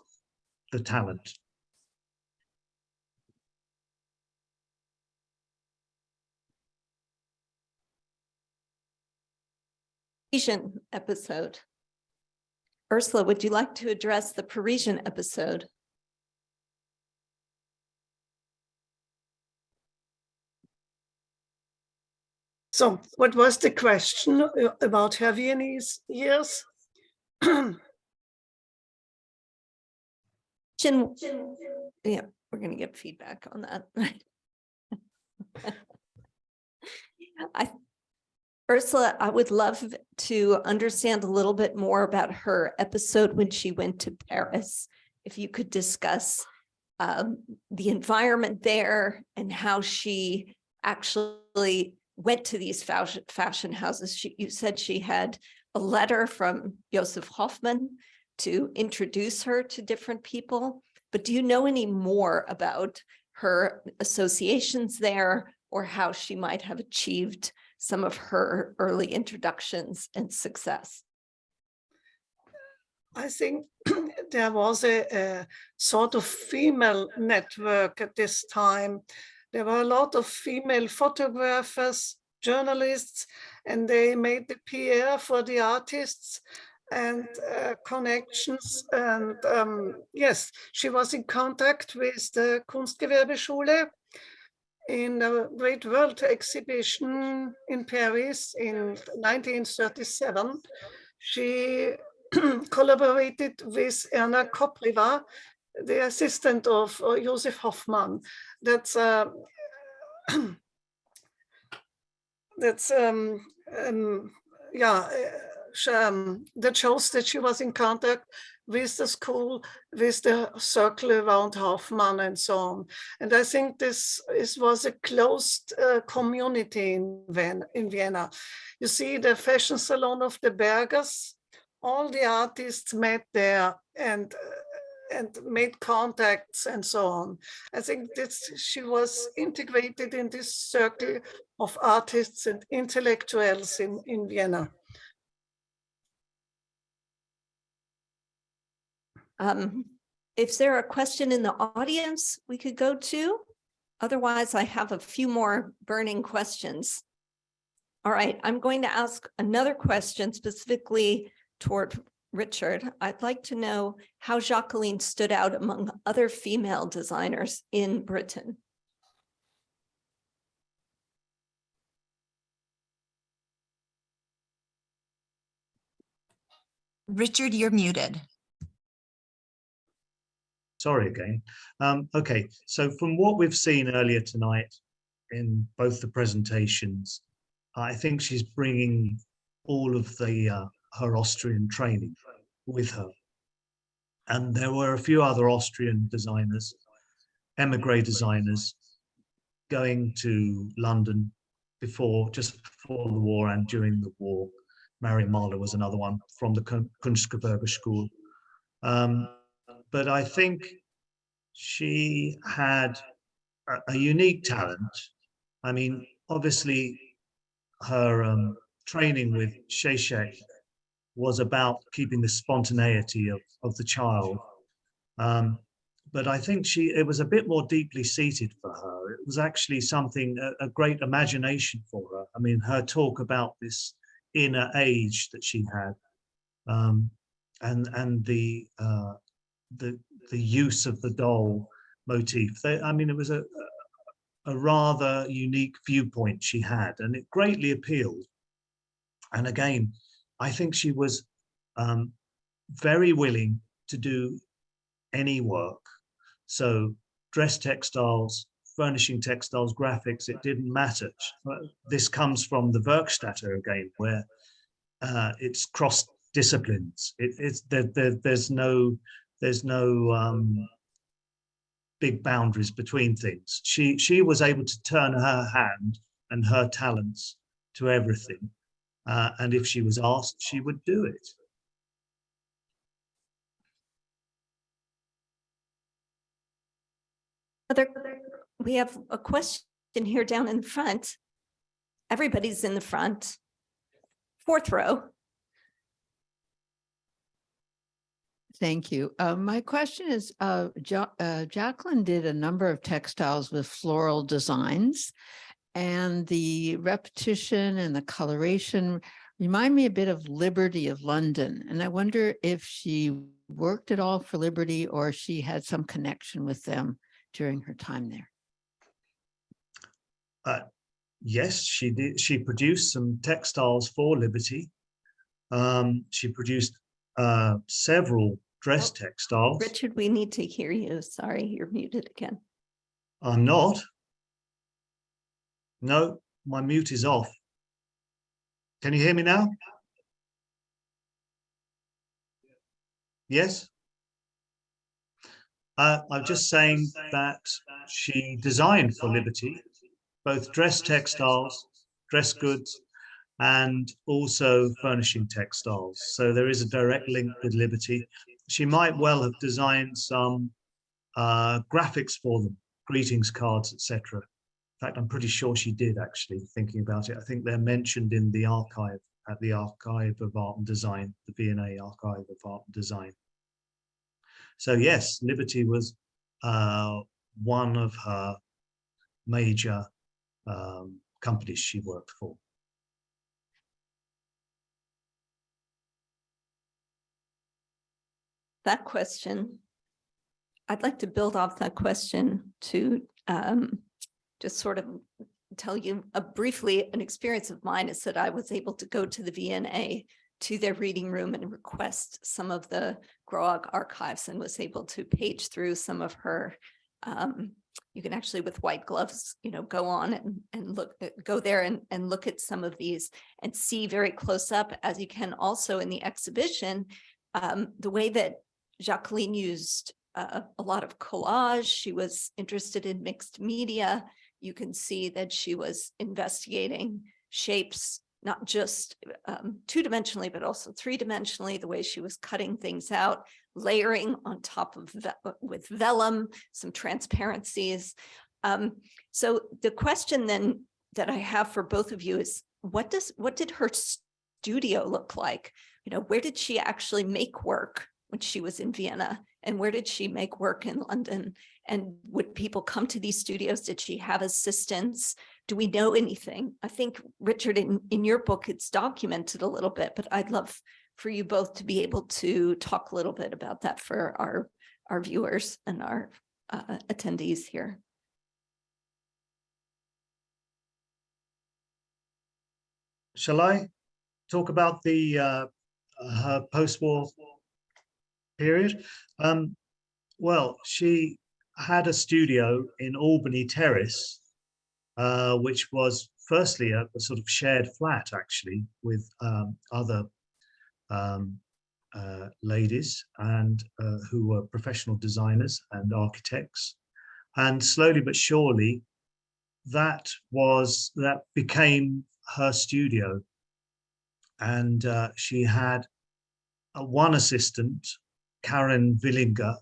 Speaker 4: the talent.
Speaker 2: Parisian episode. Ursula, would you like to address the Parisian episode?
Speaker 3: So what was the question about her Viennese years?
Speaker 2: Yeah, we're going to get feedback on that. Ursula, I would love to understand a little bit more about her episode when she went to Paris if you could discuss the environment there and how she actually went to these fashion houses. You said she had a letter from Joseph Hoffman to introduce her to different people, but do you know any more about her associations there or how she might have achieved some of her early introductions and success?
Speaker 3: I think there was a sort of female network at this time. There were a lot of female photographers, journalists, and they made the PR for the artists and connections. And yes, she was in contact with the Kunstgewerbeschule in a great world exhibition in Paris in 1937. She collaborated with Erna Kopriva, the assistant of Joseph Hoffmann. That's yeah, that shows that she was in contact with the school, with the circle around Hoffmann and so on. And I think this was a closed community in Vienna. You see the fashion salon of the Bergers, all the artists met there and made contacts and so on. I think that she was integrated in this circle of artists and intellectuals in Vienna.
Speaker 2: If there a question in the audience we could go to, otherwise I have a few more burning questions. All right, I'm going to ask another question specifically toward Richard. I'd like to know how Jacqueline stood out among other female designers in Britain.
Speaker 1: Richard, you're muted.
Speaker 4: Sorry again. Okay, so from what we've seen earlier tonight in both the presentations, I think she's bringing all of the her Austrian training with her. And there were a few other Austrian designers, emigre designers, going to London just before the war and during the war. Marion Mahler was another one from the Kunstgewerbeschule. But I think she had a unique talent. I mean, obviously, her training with Zizek was about keeping the spontaneity of the child. But I think it was a bit more deeply seated for her. It was actually something, a great imagination for her. I mean, her talk about this inner age that she had, and the use of the doll motif. I mean, it was a rather unique viewpoint she had, and it greatly appealed. And again, I think she was very willing to do any work. So dress textiles, furnishing textiles, graphics, it didn't matter. This comes from the Werkstätte again, where it's cross disciplines. There's no big boundaries between things. She was able to turn her hand and her talents to everything. And if she was asked, she would do it.
Speaker 2: We have a question here down in the front. Everybody's in the front. Fourth row.
Speaker 5: Thank you. My question is, Jacqueline did a number of textiles with floral designs, and the repetition and the coloration remind me a bit of Liberty of London. And I wonder if she worked at all for Liberty or she had some connection with them during her time there.
Speaker 4: Yes, she did. She produced some textiles for Liberty. She produced several dress textiles.
Speaker 2: Richard, we need to hear you. Sorry, you're muted again.
Speaker 4: I'm not. No, my mute is off. Can you hear me now? Yes? I'm just saying that she designed for Liberty, both dress textiles, dress goods, and also furnishing textiles. So there is a direct link with Liberty. She might well have designed some graphics for them, greetings cards, etc. In fact, I'm pretty sure she did, actually, thinking about it. I think they're mentioned in the archive, at the Archive of Art and Design, the V&A Archive of Art and Design. So yes, Liberty was one of her major companies she worked for.
Speaker 2: That question, I'd like to build off that question to just sort of tell you briefly an experience of mine is that I was able to go to the V&A to their reading room and request some of the Groag archives and was able to page through some of her, you can actually with white gloves, go on and look, go there and look at some of these and see very close up, as you can also in the exhibition, the way that Jacqueline used a lot of collage. She was interested in mixed media. You can see that she was investigating shapes, not just two-dimensionally, but also three-dimensionally, the way she was cutting things out, layering on top of with vellum, some transparencies. So the question then that I have for both of you is, what did her studio look like? Where did she actually make work when she was in Vienna? And where did she make work in London? And would people come to these studios? Did she have assistants? Do we know anything? I think, Richard, in your book, it's documented a little bit, but I'd love for you both to be able to talk a little bit about that for our viewers and our attendees here.
Speaker 4: Shall I talk about the her post-war period? Well, she had a studio in Albany Terrace, which was firstly a sort of shared flat, actually, with other ladies and who were professional designers and architects. And slowly but surely, that became her studio. And she had one assistant, Karen Villinger,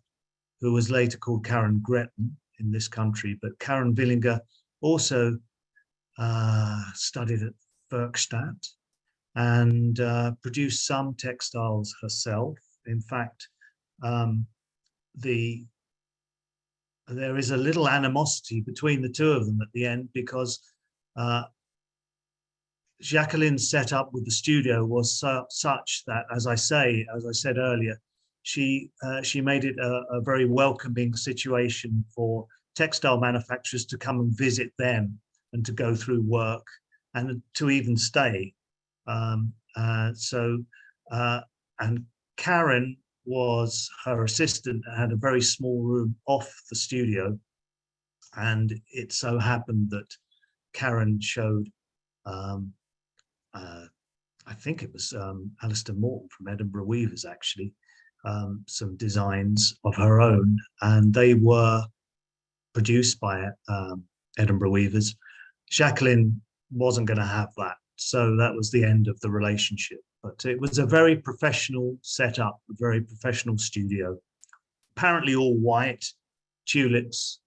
Speaker 4: who was later called Karen Gretton in this country, but Karen Villinger also studied at Werkstatt and produced some textiles herself. In fact, there is a little animosity between the two of them at the end, because Jacqueline's setup with the studio was such that, as I said earlier, she made it a very welcoming situation for textile manufacturers to come and visit them and to go through work and to even stay. And Karen was her assistant and had a very small room off the studio. And it so happened that Karen showed I think it was Alistair Morton from Edinburgh Weavers, actually, some designs of her own, and they were produced by Edinburgh Weavers. Jacqueline wasn't going to have that, so that was the end of the relationship. But it was a very professional setup, a very professional studio, apparently all white, tulips,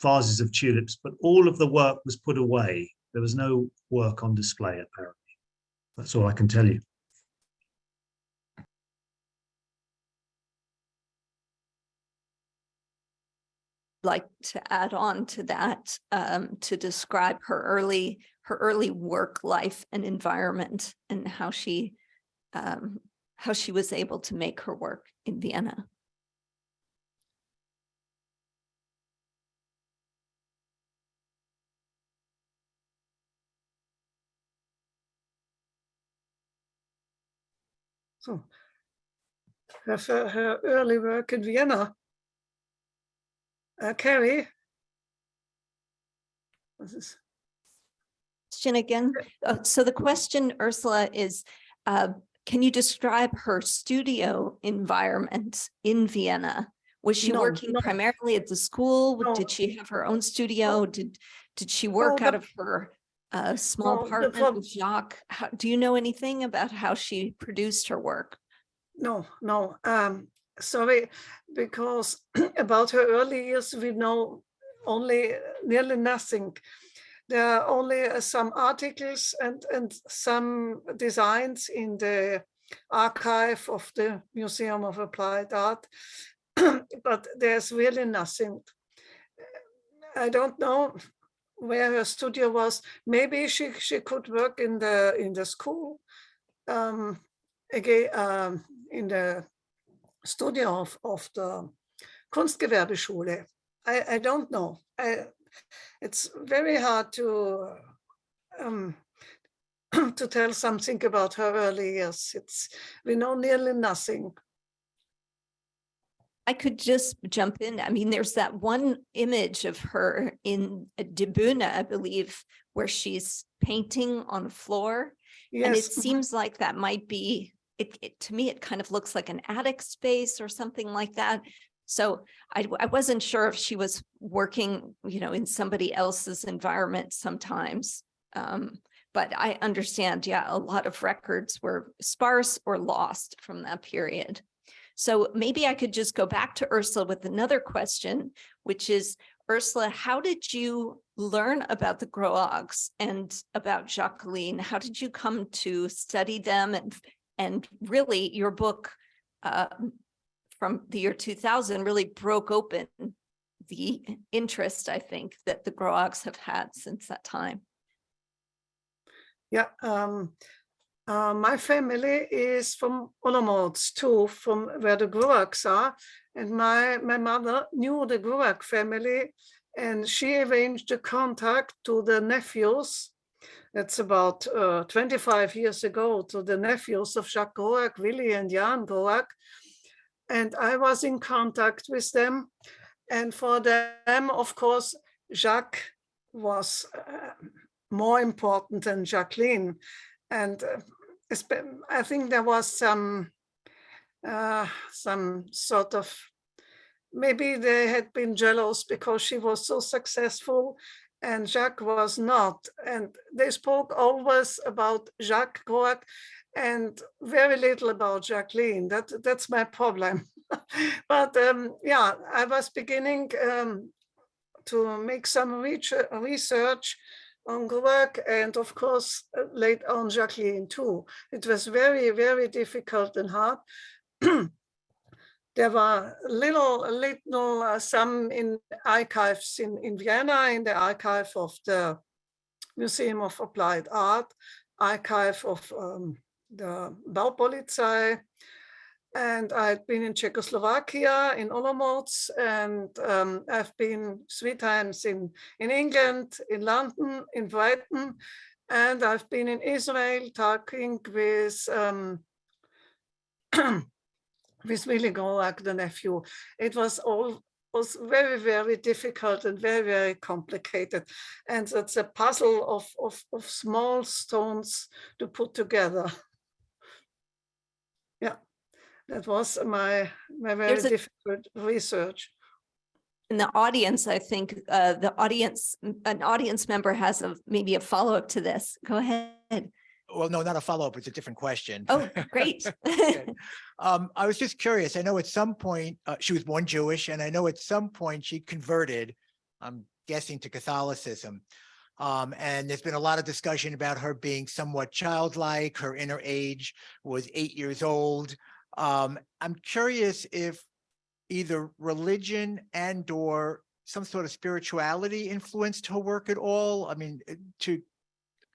Speaker 4: vases of tulips, but all of the work was put away. There was no work on display, apparently. That's all I can tell you.
Speaker 2: Like to add on to that, to describe her early work life and environment, and how she was able to make her work in Vienna.
Speaker 3: So her early work in Vienna. Carrie?
Speaker 2: Question again. So the question, Ursula, is can you describe her studio environment in Vienna? Was she
Speaker 3: No,
Speaker 2: working
Speaker 3: no.
Speaker 2: primarily at the school?
Speaker 3: No.
Speaker 2: Did she have her own studio? Did she work
Speaker 3: No,
Speaker 2: out of her small
Speaker 3: no, the
Speaker 2: apartment
Speaker 3: prob-
Speaker 2: with Jacques? Do you know anything about how she produced her work?
Speaker 3: No, no. Sorry, because about her early years, we know only nearly nothing. There are only some articles and some designs in the archive of the Museum of Applied Art, but there's really nothing. I don't know where her studio was. Maybe she could work in the school, again, in the studio of the Kunstgewerbeschule. I don't know. It's very hard to to tell something about her early years. We know nearly nothing.
Speaker 2: I could just jump in. I mean, there's that one image of her in De Bühne, I believe, where she's painting on the floor.
Speaker 3: Yes.
Speaker 2: And it seems like that might be, to me, it kind of looks like an attic space or something like that. So I wasn't sure if she was working, in somebody else's environment sometimes. But I understand, yeah, a lot of records were sparse or lost from that period. So maybe I could just go back to Ursula with another question, which is, Ursula, how did you learn about the Groags and about Jacqueline? How did you come to study them? And really, your book from the year 2000 really broke open the interest, I think, that the Groags have had since that time.
Speaker 3: Yeah. My family is from Olomouc too, from where the Groags are. And my mother knew the Groag family, and she arranged a contact to the nephews. That's about 25 years ago, to the nephews of Jacques Groag, Willy and Jan Groag. And I was in contact with them. And for them, of course, Jacques was more important than Jacqueline. And I think there was some sort of, maybe they had been jealous because she was so successful and Jacques was not. And they spoke always about Jacques Groag and very little about Jacqueline. That's my problem. But yeah, I was beginning to make some research on Groag, and of course, later on Jacqueline too. It was very, very difficult and hard. There were little some in archives in Vienna, in the archive of the Museum of Applied Art, archive of the Baupolizei, and I've been in Czechoslovakia, in Olomouc, and I've been 3 times in England, in London, in Brighton, and I've been in Israel talking with with Willy Groag, the nephew. It was very, very difficult and very, very complicated. And it's a puzzle of small stones to put together. Yeah. That was my very difficult research.
Speaker 2: In the audience, I think an audience member has maybe a follow-up to this. Go ahead.
Speaker 6: Well, no, not a follow-up. It's a different question.
Speaker 2: Oh, great.
Speaker 6: Okay. I was just curious. I know at some point she was born Jewish, and I know at some point she converted, I'm guessing, to Catholicism. And there's been a lot of discussion about her being somewhat childlike. Her inner age was 8 years old. I'm curious if either religion and or some sort of spirituality influenced her work at all. I mean, to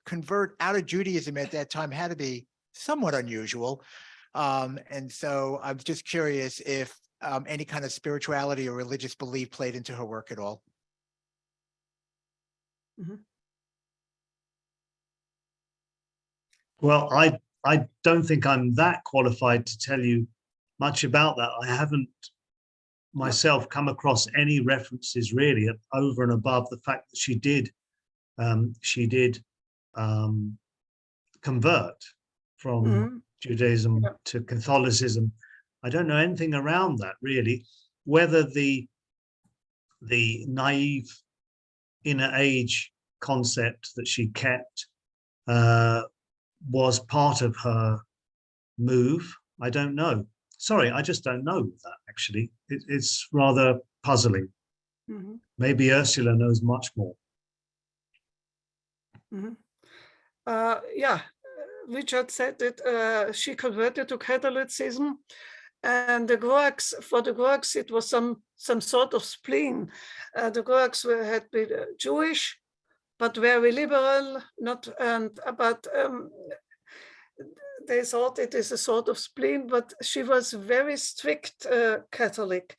Speaker 6: convert out of Judaism at that time had to be somewhat unusual. And so I'm just curious if any kind of spirituality or religious belief played into her work at all.
Speaker 3: Mm-hmm.
Speaker 4: Well, I don't think I'm that qualified to tell you much about that. I haven't myself come across any references really over and above the fact that she did convert from Judaism
Speaker 3: Yeah.
Speaker 4: to Catholicism. I don't know anything around that really. Whether the naive inner age concept that she kept was part of her move, I don't know. Sorry, I just don't know that actually. It's rather puzzling.
Speaker 3: Mhm.
Speaker 4: Maybe Ursula knows much more.
Speaker 3: Mhm. Yeah, Richard said that she converted to Catholicism, and the Groags, for the Groags, it was some sort of spleen. The Groags had been Jewish, but very liberal, not but they thought it is a sort of spleen, but she was very strict Catholic.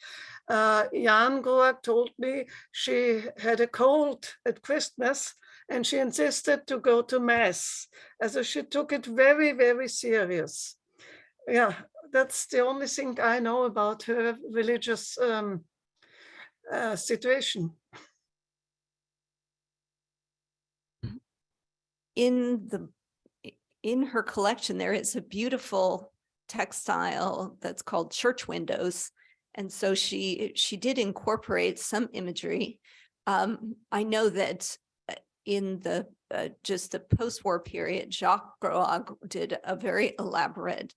Speaker 3: Jan Groag told me she had a cold at Christmas and she insisted to go to Mass. So she took it very, very serious. Yeah, that's the only thing I know about her religious situation.
Speaker 2: In her collection, there is a beautiful textile that's called church windows. And so she did incorporate some imagery. I know that in the just the post-war period, Jacques Groag did a very elaborate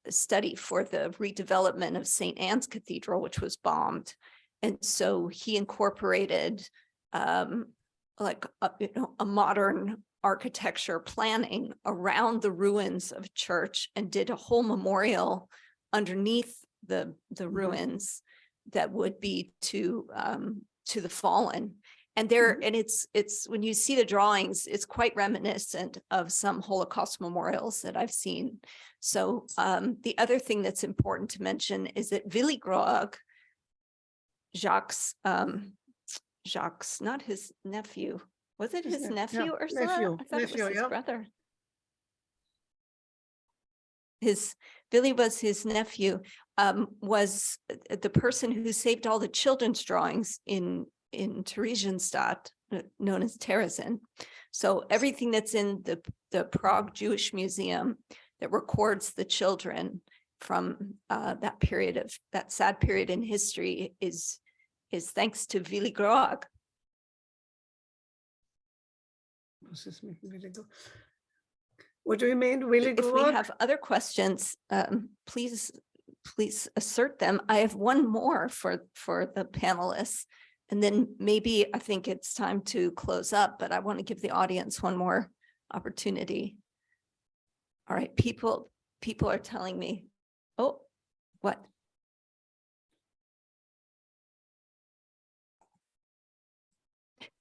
Speaker 2: study for the redevelopment of St. Anne's Cathedral, which was bombed. And so he incorporated like a modern architecture planning around the ruins of a church and did a whole memorial underneath the ruins that would be to the fallen. And there, and it's when you see the drawings, it's quite reminiscent of some Holocaust memorials that I've seen. So the other thing that's important to mention is that Willy Groag, Jacques, not his nephew. Was it his nephew, Ursula?
Speaker 3: Nephew,
Speaker 2: I thought it was his
Speaker 3: yeah.
Speaker 2: brother. Billy was his nephew, was the person who saved all the children's drawings in Theresienstadt, known as Terezin. So everything that's in the Prague Jewish Museum that records the children from that period of that sad period in history is thanks to Willy Groag.
Speaker 3: What do you mean, Willy
Speaker 2: If we
Speaker 3: Groag?
Speaker 2: have other questions, please assert them. I have one more for the panelists, and then maybe I think it's time to close up, but I want to give the audience one more opportunity. All right, people are telling me, oh, what?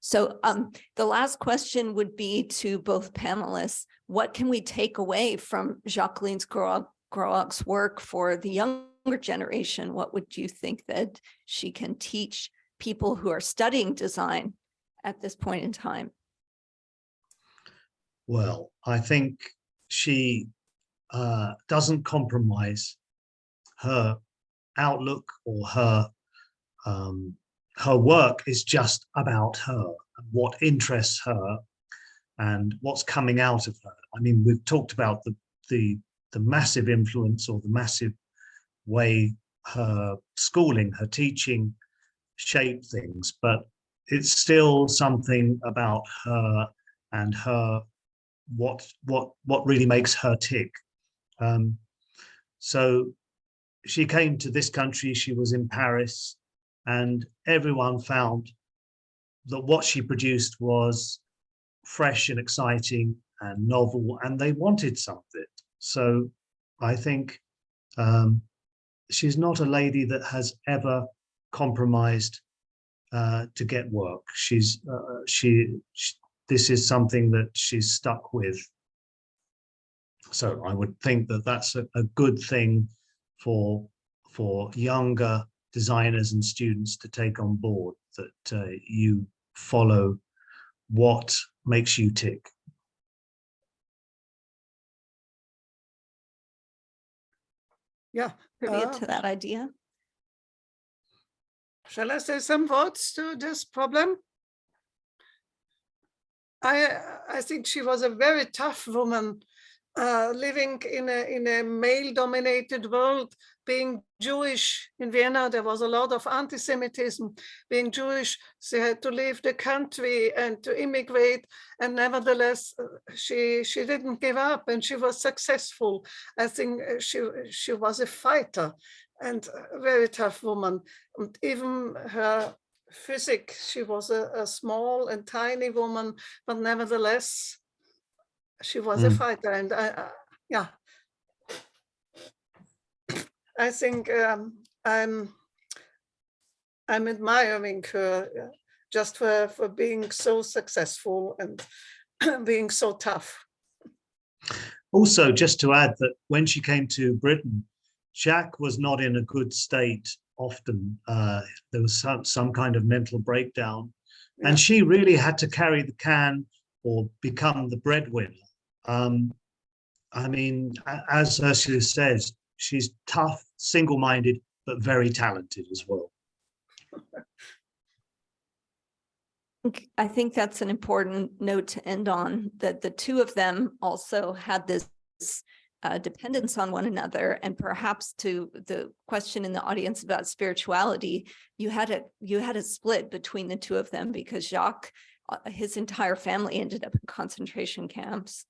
Speaker 2: So the last question would be to both panelists. What can we take away from Jacqueline's Groag's work for the younger generation? What would you think that she can teach people who are studying design at this point in time?
Speaker 4: Well, I think she doesn't compromise her outlook or her work is just about her, what interests her and what's coming out of her. I mean, we've talked about the massive influence or the massive way her schooling, her teaching shaped things, but it's still something about her and her what really makes her tick. So she came to this country, she was in Paris, and everyone found that what she produced was fresh and exciting and novel, and they wanted some of it. So I think she's not a lady that has ever compromised to get work. This is something that she's stuck with. So I would think that that's a good thing for younger designers and students to take on board, that you follow what makes you tick.
Speaker 3: Yeah.
Speaker 2: Tribute to that idea.
Speaker 3: Shall I say some words to this problem? I think she was a very tough woman living in a male-dominated world, being Jewish in Vienna, there was a lot of anti-Semitism. Being Jewish, she had to leave the country and to immigrate, and nevertheless, she didn't give up, and she was successful. I think she was a fighter and a very tough woman. And even her physique, she was a small and tiny woman, but nevertheless, she was a fighter, and yeah, I think I'm admiring her just for being so successful and being so tough.
Speaker 4: Also, just to add that when she came to Britain, Jack was not in a good state often. There was some kind of mental breakdown, and she really had to carry the can or become the breadwinner. I mean, as Ursula says, she's tough, single-minded, but very talented as well.
Speaker 2: I think that's an important note to end on, that the two of them also had this dependence on one another. And perhaps to the question in the audience about spirituality, you had a split between the two of them, because Jacques, his entire family ended up in concentration camps.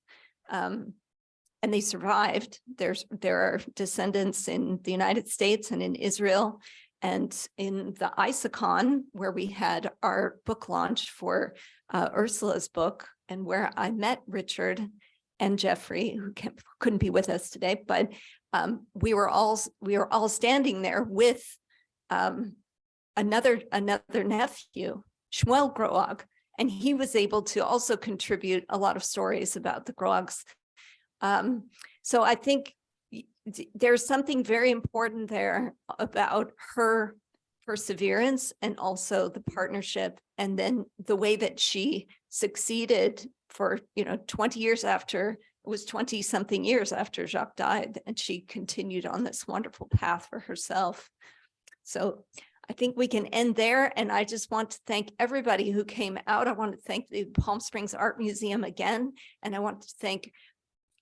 Speaker 2: And they survived. There are descendants in the United States and in Israel, and in the ISACON, where we had our book launch for Ursula's book, and where I met Richard and Jeffrey, who couldn't be with us today, but we were all standing there with another nephew, Shmuel Groag, and he was able to also contribute a lot of stories about the Groags. So I think there's something very important there about her perseverance and also the partnership, and then the way that she succeeded for 20 years after, it was 20 something years after Jacques died, and she continued on this wonderful path for herself. So I think we can end there, and I just want to thank everybody who came out. I want to thank the Palm Springs Art Museum again, and I want to thank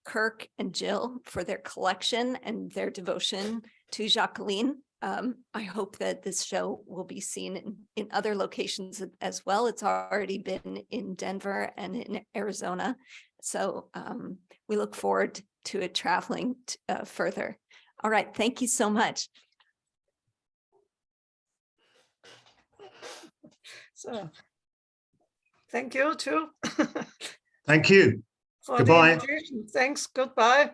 Speaker 2: Kirk and Jill for their collection and their devotion to Jacqueline. I hope that this show will be seen in other locations as well. It's already been in Denver and in Arizona. So we look forward to it traveling further. All right, thank you so much.
Speaker 3: So, thank you too.
Speaker 4: Thank you.
Speaker 3: Goodbye.
Speaker 4: Goodbye.
Speaker 3: Thanks. Goodbye.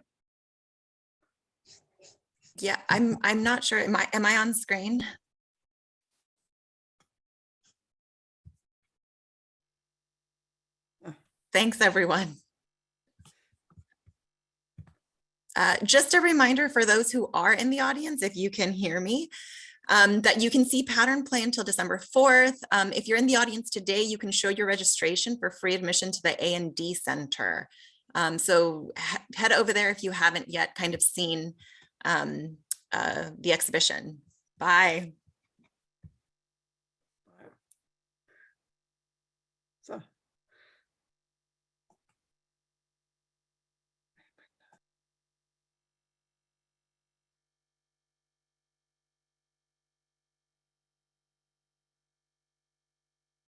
Speaker 1: Yeah, I'm not sure. Am I on screen? Thanks, everyone. Just a reminder for those who are in the audience, if you can hear me, that you can see Pattern Play until December 4th. If you're in the audience today, you can show your registration for free admission to the A&D Center. So head over there if you haven't yet kind of seen the exhibition. Bye.
Speaker 3: So.